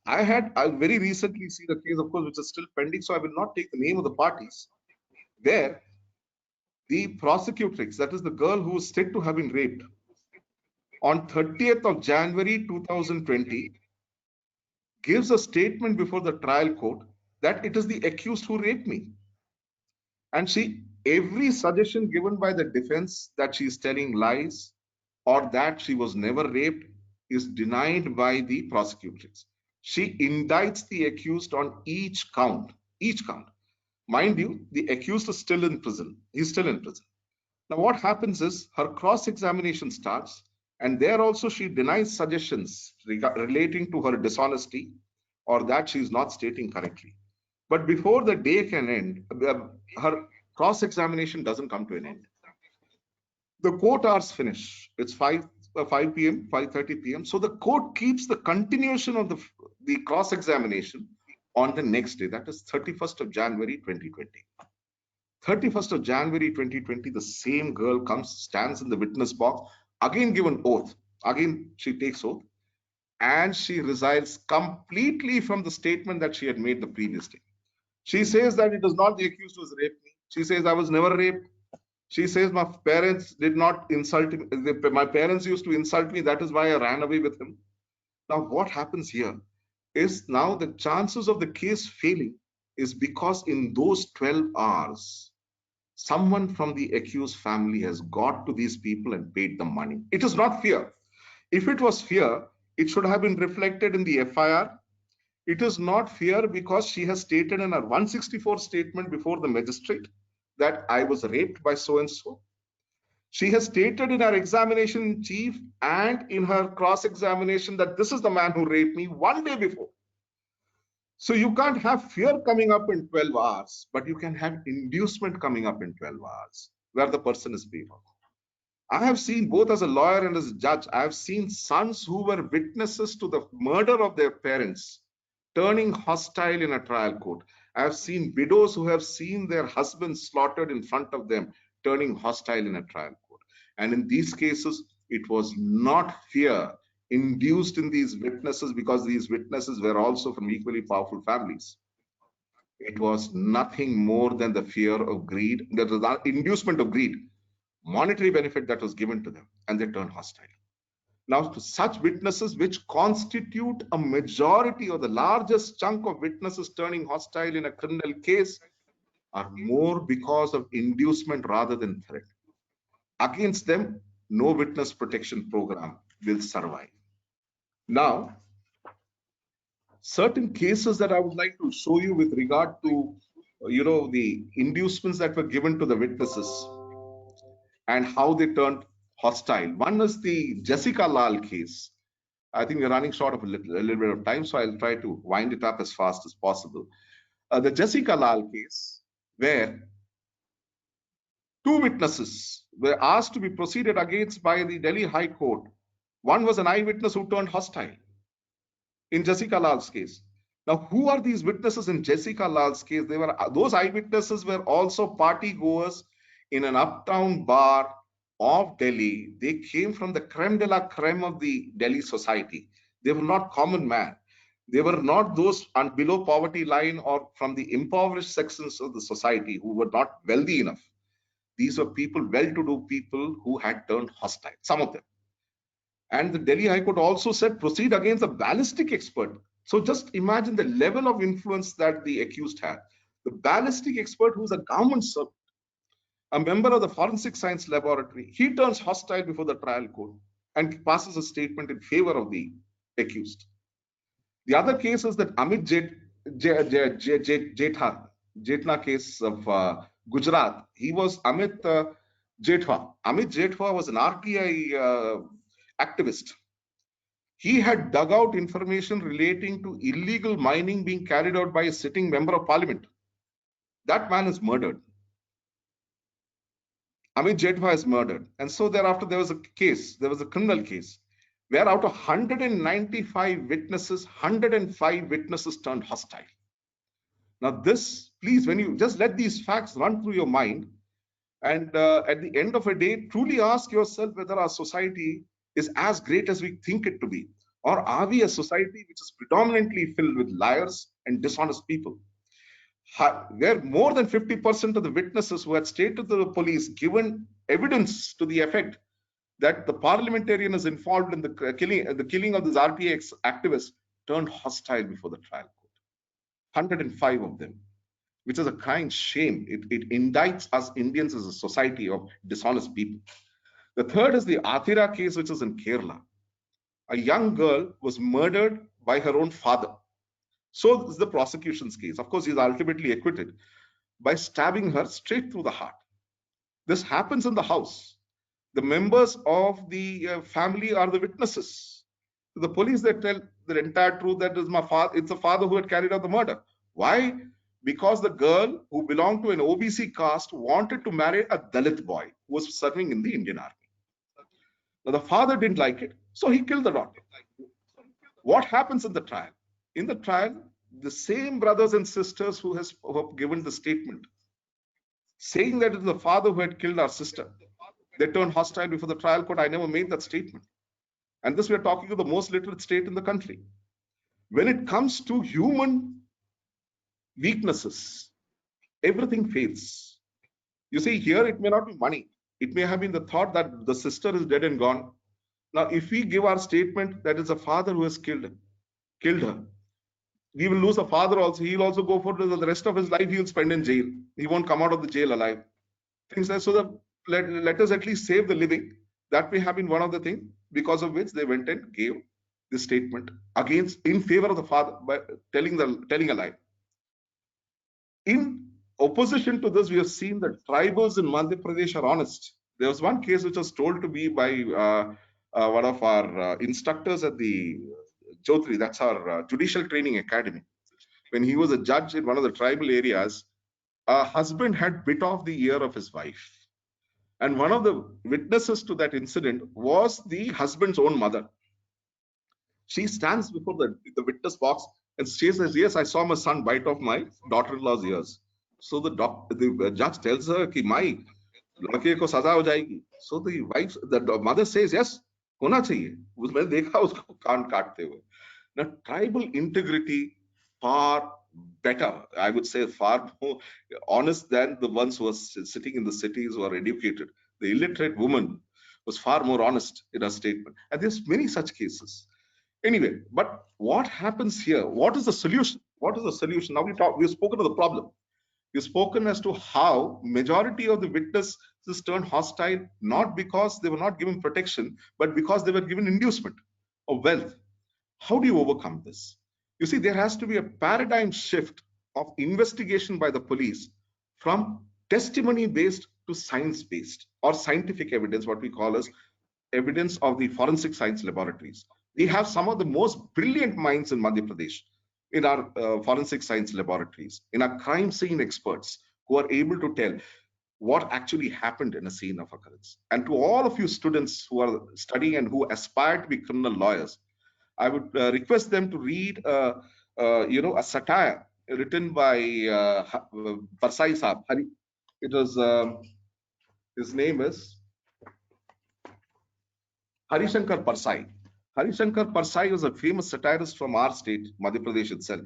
[SPEAKER 3] I very recently seen a case, of course, which is still pending, so I will not take the name of the parties, where the prosecutrix, that is the girl who is said to have been raped, on 30th of January 2020, gives a statement before the trial court that it is the accused who raped me. And every suggestion given by the defense that she is telling lies or that she was never raped is denied by the prosecutrix. She indicts the accused on each count. Mind you, the accused is still in prison. He's still in prison. Now, what happens is her cross-examination starts, and there also she denies suggestions relating to her dishonesty or that she is not stating correctly. But before the day can end, her cross-examination doesn't come to an end. The court hours finish. It's 5 p.m., 5:30 p.m. So the court keeps the continuation of the cross-examination on the next day. That is 31st of January 2020. 31st of January 2020, the same girl stands in the witness box, again given oath. Again, she takes oath, and she resides completely from the statement that she had made the previous day. She says that it is not the accused who has raped me. She says I was never raped. She says my parents did not insult me. My parents used to insult me. That is why I ran away with him. Now, what happens here is now the chances of the case failing is because in those 12 hours, someone from the accused family has got to these people and paid them money. It is not fear. If it was fear, it should have been reflected in the FIR. It is not fear because she has stated in her 164 statement before the magistrate that I was raped by so-and-so. She has stated in her examination in chief and in her cross-examination that this is the man who raped me one day before. So you can't have fear coming up in 12 hours, but you can have inducement coming up in 12 hours where the person is paid off. I have seen, both as a lawyer and as a judge, I have seen sons who were witnesses to the murder of their parents turning hostile in a trial court. I have seen widows who have seen their husbands slaughtered in front of them turning hostile in a trial court. And in these cases, it was not fear induced in these witnesses, because these witnesses were also from equally powerful families. It was nothing more than the fear of greed, the inducement of greed, monetary benefit that was given to them, and they turned hostile. Now, to such witnesses, which constitute a majority or the largest chunk of witnesses turning hostile in a criminal case, are more because of inducement rather than threat. Against them, no witness protection program will survive. Now, certain cases that I would like to show you with regard to, the inducements that were given to the witnesses and how they turned hostile. One is the Jessica Lal case. I think we're running short of a little bit of time, so I'll try to wind it up as fast as possible. The Jessica Lal case, where two witnesses were asked to be proceeded against by the Delhi High Court. One was an eyewitness who turned hostile in Jessica Lal's case. Now, who are these witnesses in Jessica Lal's case? Those eyewitnesses were also party goers in an uptown bar of Delhi. They came from the creme de la creme of the Delhi society. They were not common man. They were not those below poverty line or from the impoverished sections of the society who were not wealthy enough. These were people, well-to-do people who had turned hostile, some of them. And the Delhi High Court also said proceed against a ballistic expert. So just imagine the level of influence that the accused had. The ballistic expert, who's a government servant, a member of the forensic science laboratory, he turns hostile before the trial court and passes a statement in favor of the accused. The other case is that Amit Jetna case of Gujarat. He was Amit Jethwa. Amit Jethwa was an RTI activist. He had dug out information relating to illegal mining being carried out by a sitting member of parliament. That man is murdered. Amit Jethwa is murdered. And so thereafter there was a case, there was a criminal case, where out of 195 witnesses, 105 witnesses turned hostile. Now this, please, when you just let these facts run through your mind, and at the end of a day, truly ask yourself whether our society is as great as we think it to be, or are we a society which is predominantly filled with liars and dishonest people? Where more than 50% of the witnesses who had stated to the police given evidence to the effect that the parliamentarian is involved in the killing of this RTX activist turned hostile before the trial court. 105 of them, which is a crying shame. It indicts us Indians as a society of dishonest people. The third is the Athira case, which is in Kerala. A young girl was murdered by her own father. So this is the prosecution's case. Of course, he is ultimately acquitted by stabbing her straight through the heart. This happens in the house. The members of the family are the witnesses. To the police, they tell the entire truth that it's the father who had carried out the murder. Why? Because the girl who belonged to an OBC caste wanted to marry a Dalit boy who was serving in the Indian Army. Now, the father didn't like it, so he killed the daughter. What happens in the trial? In the trial, the same brothers and sisters who have given the statement, saying that it is the father who had killed our sister, they turned hostile before the trial court. I never made that statement. And this, we are talking to the most literate state in the country. When it comes to human weaknesses, everything fails. You see, here it may not be money. It may have been the thought that the sister is dead and gone. Now, if we give our statement that it's a father who has killed her, we will lose the father also. He'll also go for the rest of his life. He'll spend in jail. He won't come out of the jail alive. Things like so. Let us at least save the living. That may have been one of the things because of which they went and gave this statement in favor of the father by telling a lie. In opposition to this, we have seen that tribals in Madhya Pradesh are honest. There was one case which was told to me by one of our instructors at the Jyotri, that's our judicial training academy. When he was a judge in one of the tribal areas, a husband had bit off the ear of his wife. And one of the witnesses to that incident was the husband's own mother. She stands before the witness box and she says, yes, I saw my son bite off my daughter-in-law's ears. So the judge tells her, ki mai, ladke ko saza ho jayegi. So the mother says, yes, hona chahiye. Maine dekha usko kaan kaatte hue. Now, tribal integrity far better, I would say, far more honest than the ones who are sitting in the cities who are educated. The illiterate woman was far more honest in her statement. And there's many such cases. Anyway, but what happens here? What is the solution? What is the solution? Now we've spoken of the problem. You've spoken as to how majority of the witnesses turned hostile, not because they were not given protection, but because they were given inducement of wealth. How do you overcome this? You see, there has to be a paradigm shift of investigation by the police from testimony based to science based or scientific evidence, what we call as evidence of the forensic science laboratories. We have some of the most brilliant minds in Madhya Pradesh in our forensic science laboratories, in our crime scene experts who are able to tell what actually happened in a scene of occurrence. And to all of you students who are studying and who aspire to be criminal lawyers, I would request them to read, a satire written by Parsai Saab. It was, his name is Harishankar Parsai. Harishankar Parsai was a famous satirist from our state, Madhya Pradesh itself.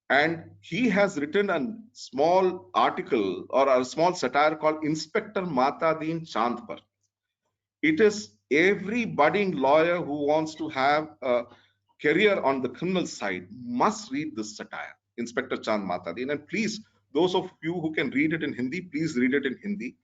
[SPEAKER 3] And he has written a small article or a small satire called Inspector Matadeen Chand Par. It is every budding lawyer who wants to have a career on the criminal side must read this satire, Inspector Chand Matadeen. And please, those of you who can read it in Hindi, please read it in Hindi.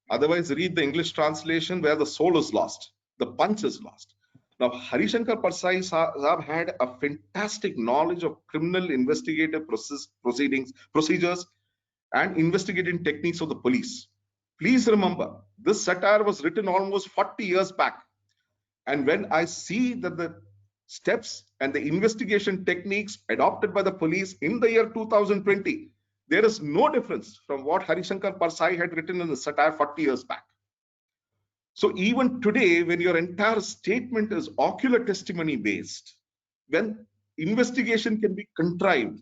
[SPEAKER 3] Otherwise, read the English translation where the soul is lost, the punch is lost. Now, Harishankar Parsai Saab had a fantastic knowledge of criminal investigative procedures, and investigating techniques of the police. Please remember, this satire was written almost 40 years back. And when I see that the steps and the investigation techniques adopted by the police in the year 2020, there is no difference from what Harishankar Parsai had written in the satire 40 years back. So even today, when your entire statement is ocular testimony based, when investigation can be contrived,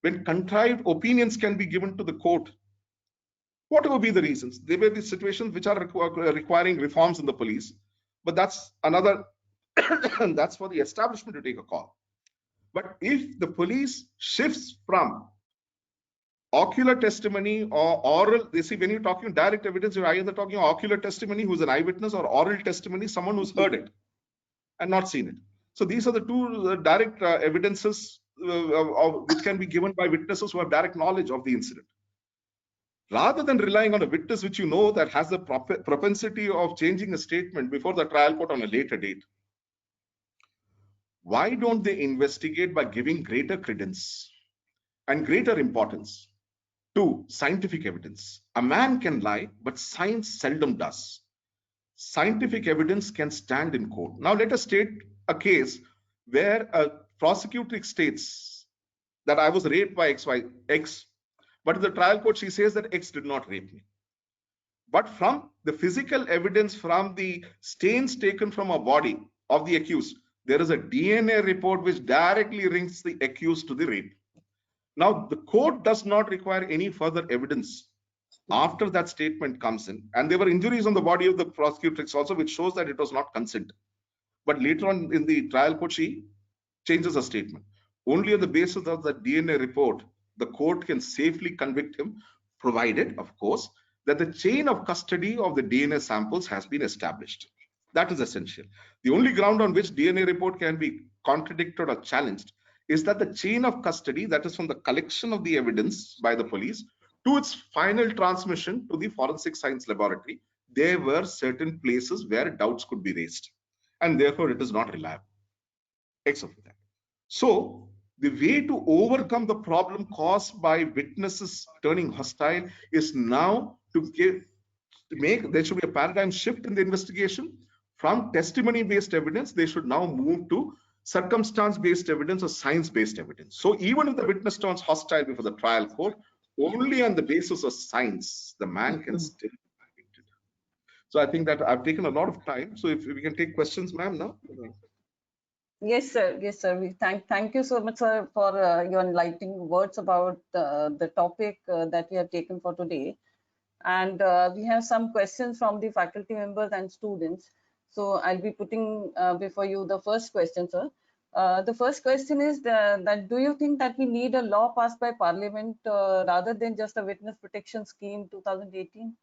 [SPEAKER 3] when contrived opinions can be given to the court, whatever be the reasons, there may be situations which are requiring reforms in the police, but that's another, that's for the establishment to take a call. But if the police shifts from ocular testimony or oral, they see when you're talking direct evidence, you're either talking ocular testimony, who's an eyewitness, or oral testimony, someone who's heard it and not seen it. So these are the two direct evidences which can be given by witnesses who have direct knowledge of the incident. Rather than relying on a witness which you know that has the propensity of changing a statement before the trial court on a later date, why don't they investigate by giving greater credence and greater importance to scientific evidence? A man can lie, but science seldom does. Scientific evidence can stand in court. Now let us state a case where a prosecutor states that I was raped by X, but in the trial court she says that X did not rape me. But from the physical evidence, from the stains taken from a body of the accused, there is a DNA report which directly links the accused to the rape. Now, the court does not require any further evidence after that statement comes in. And there were injuries on the body of the prosecutrix also, which shows that it was not consent. But later on in the trial court, she changes her statement. Only on the basis of the DNA report, the court can safely convict him, provided, of course, that the chain of custody of the DNA samples has been established. That is essential. The only ground on which DNA report can be contradicted or challenged is that the chain of custody, that is from the collection of the evidence by the police to its final transmission to the forensic science laboratory, there were certain places where doubts could be raised, and therefore it is not reliable. Except for that. So the way to overcome the problem caused by witnesses turning hostile is now to make there should be a paradigm shift in the investigation from testimony-based evidence. They should now move to circumstance-based evidence or science-based evidence. So even if the witness turns hostile before the trial court, only on the basis of science, the man can still be convicted. So I think that I've taken a lot of time. So if we can take questions, ma'am, now.
[SPEAKER 2] Yes, sir. Yes, sir. We thank you so much, sir, for your enlightening words about the topic that we have taken for today. And we have some questions from the faculty members and students. So I'll be putting before you the first question, sir. The first question is that do you think that we need a law passed by Parliament rather than just a witness protection scheme 2018?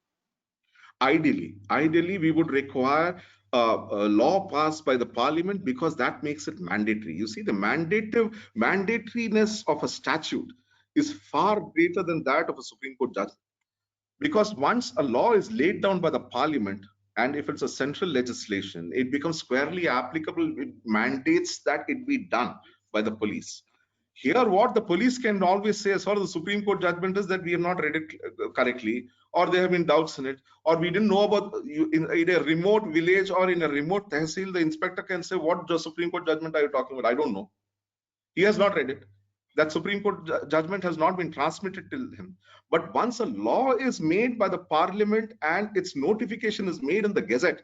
[SPEAKER 3] Ideally, we would require a law passed by the Parliament because that makes it mandatory. You see, the mandatoriness of a statute is far greater than that of a Supreme Court judgment. Because once a law is laid down by the parliament, and if it's a central legislation, it becomes squarely applicable. It mandates that it be done by the police. Here, what the police can always say as far as the Supreme Court judgment is that we have not read it correctly, or there have been doubts in it, or we didn't know about you in a remote village or in a remote tehsil. The inspector can say, what the Supreme Court judgment are you talking about? I don't know. He has not read it. That Supreme Court judgment has not been transmitted to him. But once a law is made by the parliament and its notification is made in the Gazette,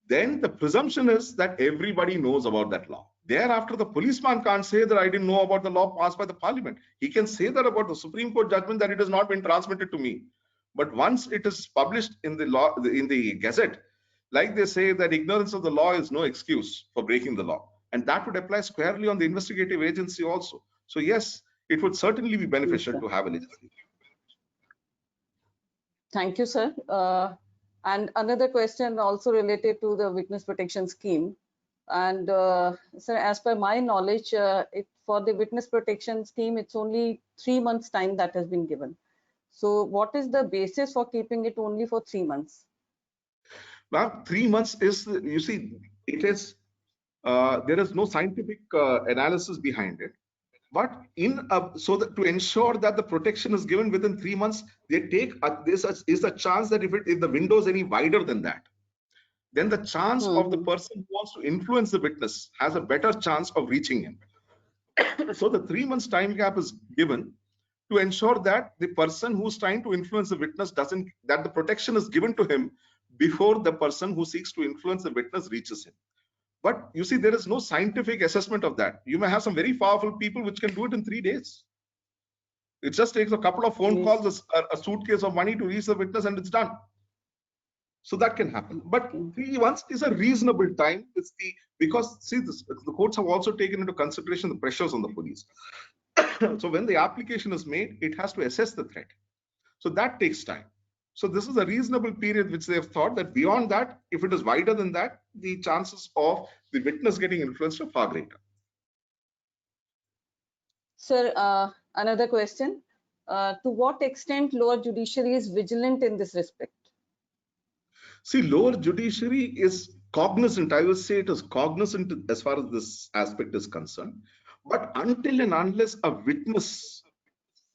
[SPEAKER 3] then the presumption is that everybody knows about that law. Thereafter, the policeman can't say that I didn't know about the law passed by the parliament. He can say that about the Supreme Court judgment, that it has not been transmitted to me. But once it is published in the law, in the Gazette, like they say that ignorance of the law is no excuse for breaking the law. And that would apply squarely on the investigative agency also. So yes, it would certainly be beneficial to have a legislation.
[SPEAKER 2] Thank you, sir. And another question also related to the witness protection scheme. And sir, as per my knowledge, for the witness protection scheme, it's only 3 months time that has been given. So what is the basis for keeping it only for 3 months?
[SPEAKER 3] Well, 3 months is, you see, it is, there is no scientific analysis behind it. But so that to ensure that the protection is given within 3 months, they take this is a chance that if the window is any wider than that, then the chance of the person who wants to influence the witness has a better chance of reaching him. So the 3 months time gap is given to ensure that the person who's trying to influence the witness that the protection is given to him before the person who seeks to influence the witness reaches him. But you see, there is no scientific assessment of that. You may have some very powerful people which can do it in 3 days. It just takes a couple of phone calls, a suitcase of money to reach the witness, and it's done. So that can happen. But 3 months is a reasonable time. Because see, the courts have also taken into consideration the pressures on the police. So when the application is made, it has to assess the threat. So that takes time. So this is a reasonable period which they have thought that beyond that, if it is wider than that, the chances of the witness getting influenced are far greater.
[SPEAKER 2] Sir, another question. To what extent lower judiciary is vigilant in this respect?
[SPEAKER 3] See, lower judiciary is cognizant. I would say it is cognizant as far as this aspect is concerned. But until and unless a witness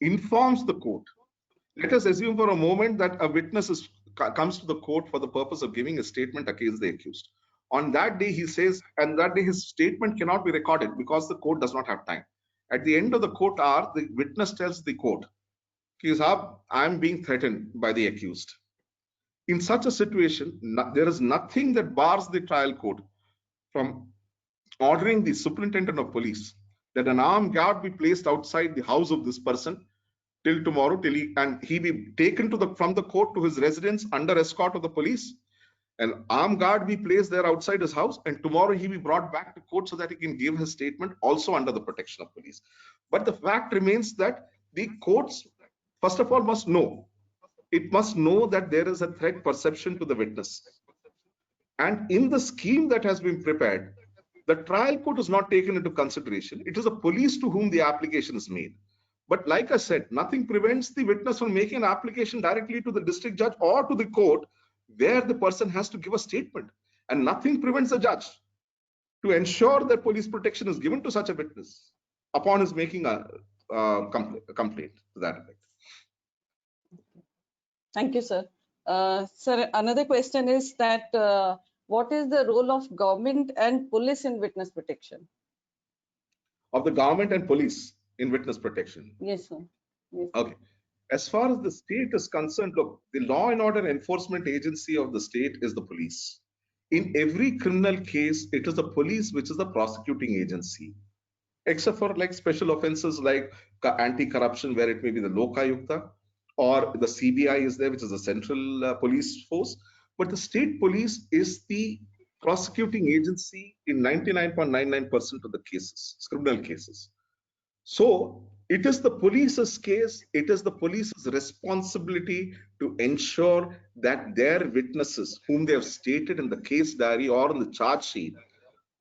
[SPEAKER 3] informs the court, let us assume for a moment that a witness comes to the court for the purpose of giving a statement against the accused. On that day, he says, and that day his statement cannot be recorded because the court does not have time. At the end of the court hour, the witness tells the court, I am being threatened by the accused. In such a situation, there is nothing that bars the trial court from ordering the superintendent of police that an armed guard be placed outside the house of this person till tomorrow, he be taken from the court to his residence under escort of the police. An armed guard be placed there outside his house, and tomorrow he be brought back to court so that he can give his statement also under the protection of police. But the fact remains that the courts, first of all, must know. It must know that there is a threat perception to the witness. And in the scheme that has been prepared, the trial court is not taken into consideration. It is the police to whom the application is made. But like I said, nothing prevents the witness from making an application directly to the district judge or to the court where the person has to give a statement. And nothing prevents the judge to ensure that police protection is given to such a witness upon his making a complaint to that effect.
[SPEAKER 2] Thank you, sir. Sir, another question is that what is the role of government and police in witness protection?
[SPEAKER 3] Of the government and police in witness protection?
[SPEAKER 2] Yes, sir. Yes.
[SPEAKER 3] Okay. As far as the state is concerned, look, the law and order enforcement agency of the state is the police. In every criminal case, it is the police which is the prosecuting agency, except for like special offenses like anti-corruption, where it may be the Lokayukta, or the CBI is there, which is the central police force. But the state police is the prosecuting agency in 99.99% of the cases, criminal cases. So it is the police's case, it is the police's responsibility to ensure that their witnesses, whom they have stated in the case diary or in the charge sheet,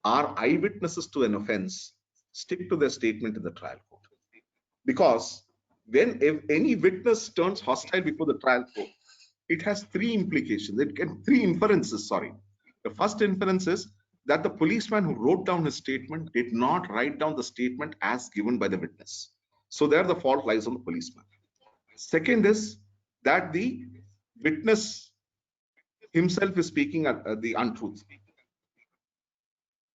[SPEAKER 3] are eyewitnesses to an offense, stick to their statement in the trial court. because if any witness turns hostile before the trial court, it has three implications. Three inferences, sorry. The first inference is that the policeman who wrote down his statement did not write down the statement as given by the witness. So there the fault lies on the policeman. Second is that the witness himself is speaking the untruth.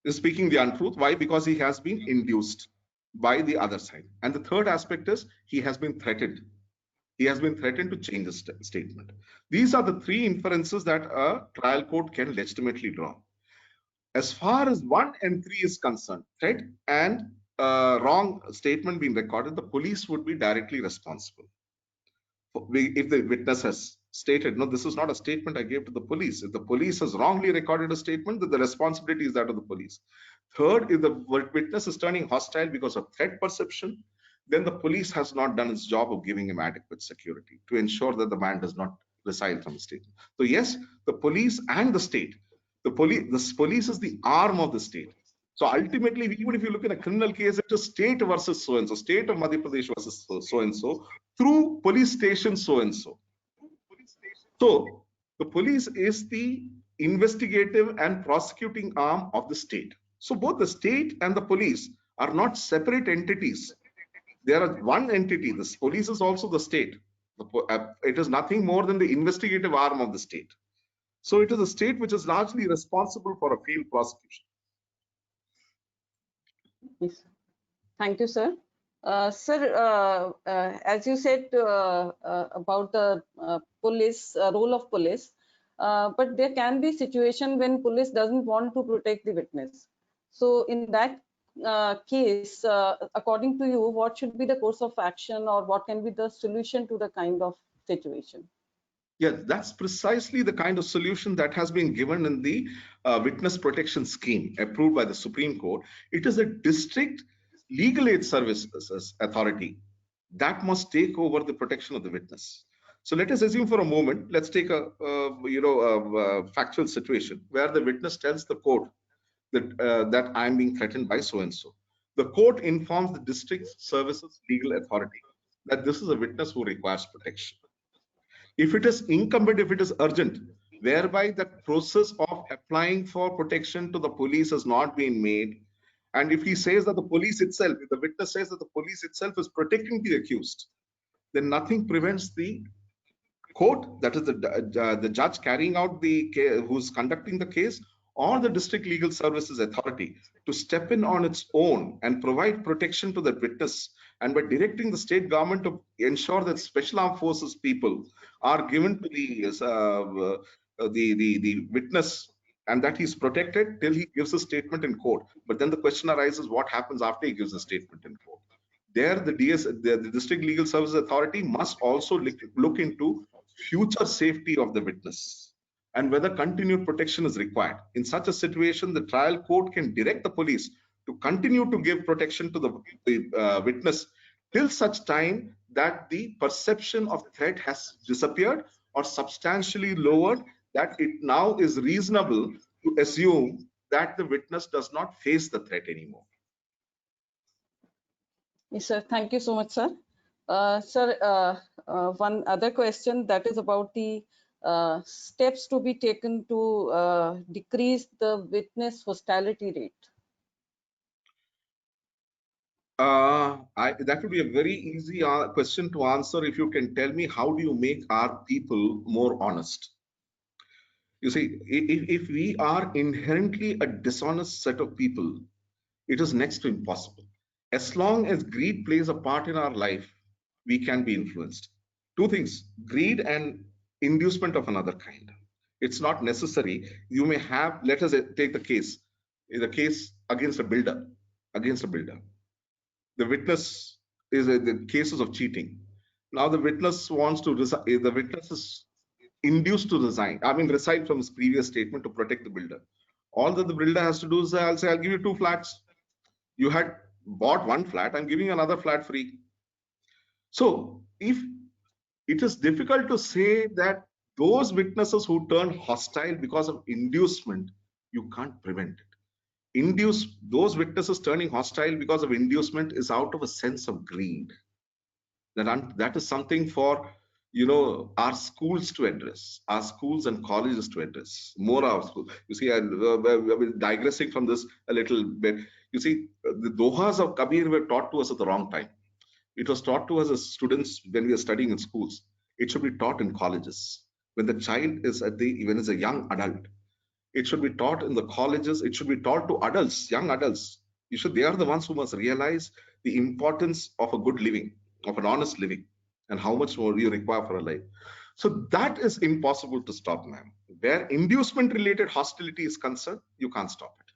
[SPEAKER 3] Is speaking the untruth. Why? Because he has been induced by the other side. And the third aspect is he has been threatened. He has been threatened to change his statement. These are the three inferences that a trial court can legitimately draw. As far as 1 and 3 is concerned, threat and wrong statement being recorded, the police would be directly responsible. If the witness has stated, no, this is not a statement I gave to the police. If the police has wrongly recorded a statement, then the responsibility is that of the police. Third, if the witness is turning hostile because of threat perception, then the police has not done its job of giving him adequate security to ensure that the man does not resile from the state. So yes, the police and the state, the police is the arm of the state. So ultimately, even if you look at a criminal case, it's a state versus so-and-so, state of Madhya Pradesh versus so-and-so, through police station so-and-so. So the police is the investigative and prosecuting arm of the state. So both the state and the police are not separate entities. They are one entity. The police is also the state. It is nothing more than the investigative arm of the state. So it is the state which is largely responsible for a field prosecution.
[SPEAKER 2] Yes. Thank you, sir. Sir, as you said about the police role of police, but there can be situation when police doesn't want to protect the witness. So in that case, according to you, what should be the course of action, or what can be the solution to the kind of situation?
[SPEAKER 3] Yeah, that's precisely the kind of solution that has been given in the witness protection scheme approved by the Supreme Court. It is a district legal aid services authority that must take over the protection of the witness. So let us assume for a moment, let's take a factual situation where the witness tells the court that I'm being threatened by so-and-so. The court informs the district services legal authority that this is a witness who requires protection. If it is incumbent, if it is urgent, whereby the process of applying for protection to the police has not been made, and if he says that the police itself, if the witness says that the police itself is protecting the accused, then nothing prevents the court, that is the judge carrying out the case, who's conducting the case, or the district legal services authority to step in on its own and provide protection to that witness, and by directing the state government to ensure that special armed forces people are given to the witness and that he's protected till he gives a statement in court. But then the question arises, what happens after he gives a statement in court? There, the district legal services authority must also look into future safety of the witness and whether continued protection is required. In such a situation, the trial court can direct the police to continue to give protection to the witness till such time that the perception of threat has disappeared or substantially lowered, that it now is reasonable to assume that the witness does not face the threat anymore.
[SPEAKER 2] Yes, sir. Thank you so much, sir. Sir, one other question, that is about the steps to be taken to decrease the witness hostility rate.
[SPEAKER 3] That would be a very easy question to answer if you can tell me how do you make our people more honest. You see, if we are inherently a dishonest set of people, it is next to impossible. As long as greed plays a part in our life, we can be influenced. Two things, greed and inducement of another kind. It's not necessary. You may have, let us take the case against a builder. The witness is the cases of cheating. Now the witness wants to resign, the witness is induced to resign, reside from his previous statement to protect the builder. All that the builder has to do is I'll give you 2 flats. You had bought 1 flat, I'm giving another flat free. So if it is difficult to say that those witnesses who turn hostile because of inducement, you can't prevent it. Those witnesses turning hostile because of inducement is out of a sense of greed. That is something for our schools to address, our schools and colleges to address. More our schools. You see, I'll digressing from this a little bit. You see, the dohas of Kabir were taught to us at the wrong time. It was taught to us as students when we are studying in schools. It should be taught in colleges when the child is even as a young adult. It should be taught in the colleges. It should be taught to adults, young adults. They are the ones who must realize the importance of a good living, of an honest living, and how much more you require for a life. So that is impossible to stop, ma'am. Where inducement related hostility is concerned, you can't stop it.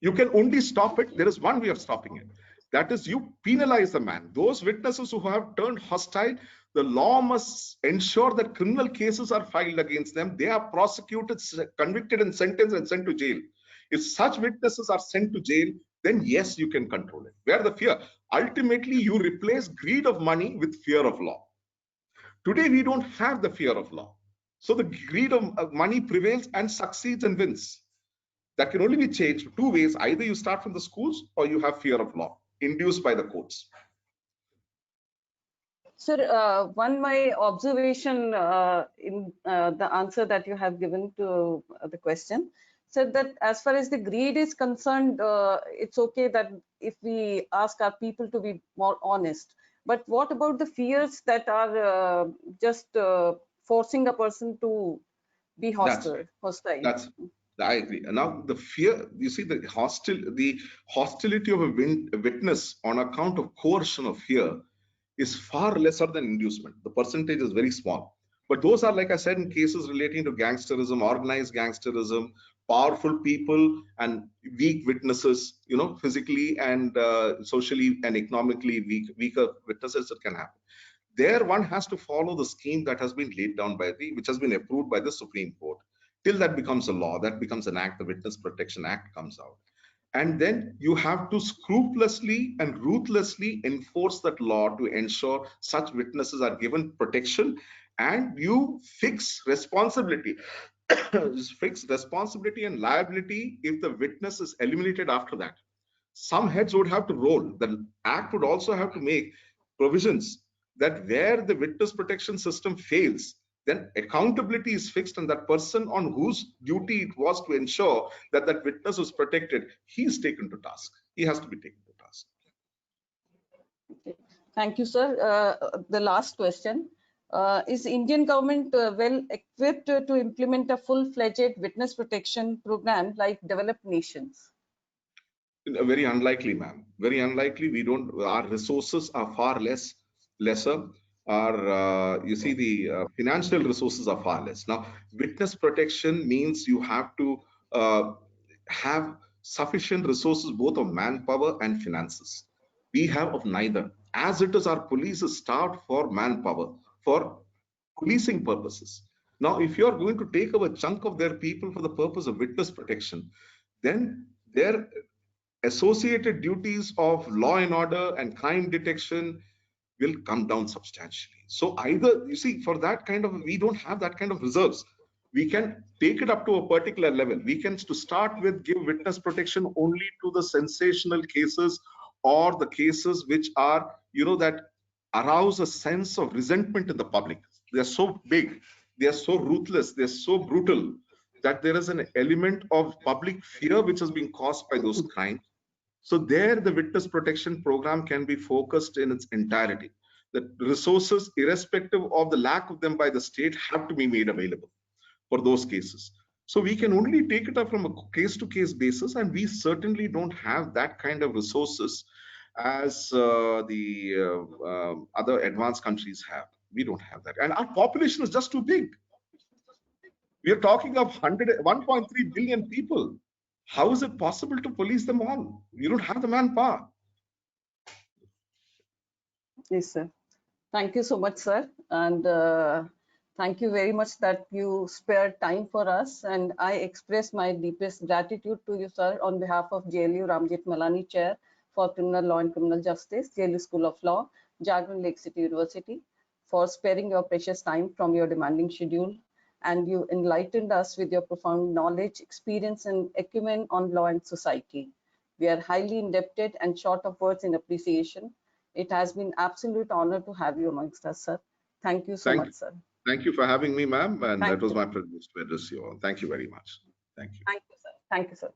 [SPEAKER 3] You can only stop it. There is one way of stopping it. That is, you penalize the man. Those witnesses who have turned hostile, the law must ensure that criminal cases are filed against them. They are prosecuted, convicted, and sentenced and sent to jail. If such witnesses are sent to jail, then yes, you can control it. Where the fear? Ultimately, you replace greed of money with fear of law. Today, we don't have the fear of law. So the greed of money prevails and succeeds and wins. That can only be changed two ways. Either you start from the schools or you have fear of law induced by the courts.
[SPEAKER 2] Sir, my observation in the answer that you have given to the question said that as far as the greed is concerned, it's okay that if we ask our people to be more honest. But what about the fears that are just forcing a person to be hostile?
[SPEAKER 3] I agree. Now the fear, you see, the hostility of a witness on account of coercion or fear is far lesser than inducement. The percentage is very small. But those are, like I said, in cases relating to gangsterism, organized gangsterism, powerful people and weak witnesses, physically and socially and economically weaker witnesses, it can happen. There one has to follow the scheme that has been laid down which has been approved by the Supreme Court. Till that becomes a law, that becomes an act, the Witness Protection Act comes out. And then you have to scrupulously and ruthlessly enforce that law to ensure such witnesses are given protection, and you fix responsibility. Fix responsibility and liability if the witness is eliminated after that. Some heads would have to roll. The act would also have to make provisions that where the witness protection system fails, then accountability is fixed, and that person on whose duty it was to ensure that that witness was protected, he is taken to task. He has to be taken to task.
[SPEAKER 2] Okay. Thank you, sir. The last question. Is Indian government well equipped to implement a full-fledged witness protection program like developed nations?
[SPEAKER 3] Very unlikely, ma'am. Very unlikely. Our resources are far lesser. You see, the financial resources are far less. Now, witness protection means you have to have sufficient resources, both of manpower and finances. We have of neither. As it is, our police is starved for manpower, for policing purposes. Now, if you are going to take away a chunk of their people for the purpose of witness protection, then their associated duties of law and order and crime detection will come down substantially. So either, you see, for that kind of, we don't have that kind of reserves. We can take it up to a particular level. We can, to start with, give witness protection only to the sensational cases or the cases which are, that arouse a sense of resentment in the public. They're so big, they're so ruthless, they're so brutal that there is an element of public fear which has been caused by those crimes. So there, the witness protection program can be focused in its entirety. The resources, irrespective of the lack of them by the state, have to be made available for those cases. So we can only take it up from a case-to-case basis, and we certainly don't have that kind of resources as the other advanced countries have. We don't have that. And our population is just too big. We are talking of 1.3 billion people. How is it possible to police them all? You don't have the manpower.
[SPEAKER 2] Yes, sir. Thank you so much, sir. And thank you very much that you spared time for us. And I express my deepest gratitude to you, sir, on behalf of JLU Ram Jethmalani Chair for Criminal Law and Criminal Justice, JLU School of Law, Jagran Lake City University, for sparing your precious time from your demanding schedule. And you enlightened us with your profound knowledge, experience, and acumen on law and society. We are highly indebted and short of words in appreciation. It has been absolute honor to have you amongst us, sir. Thank you so much, sir.
[SPEAKER 3] Thank you for having me, ma'am. And
[SPEAKER 2] Thank
[SPEAKER 3] that was
[SPEAKER 2] you.
[SPEAKER 3] my privilege to address you all. Thank you very much. Thank you.
[SPEAKER 2] Thank you, sir. Thank you, sir.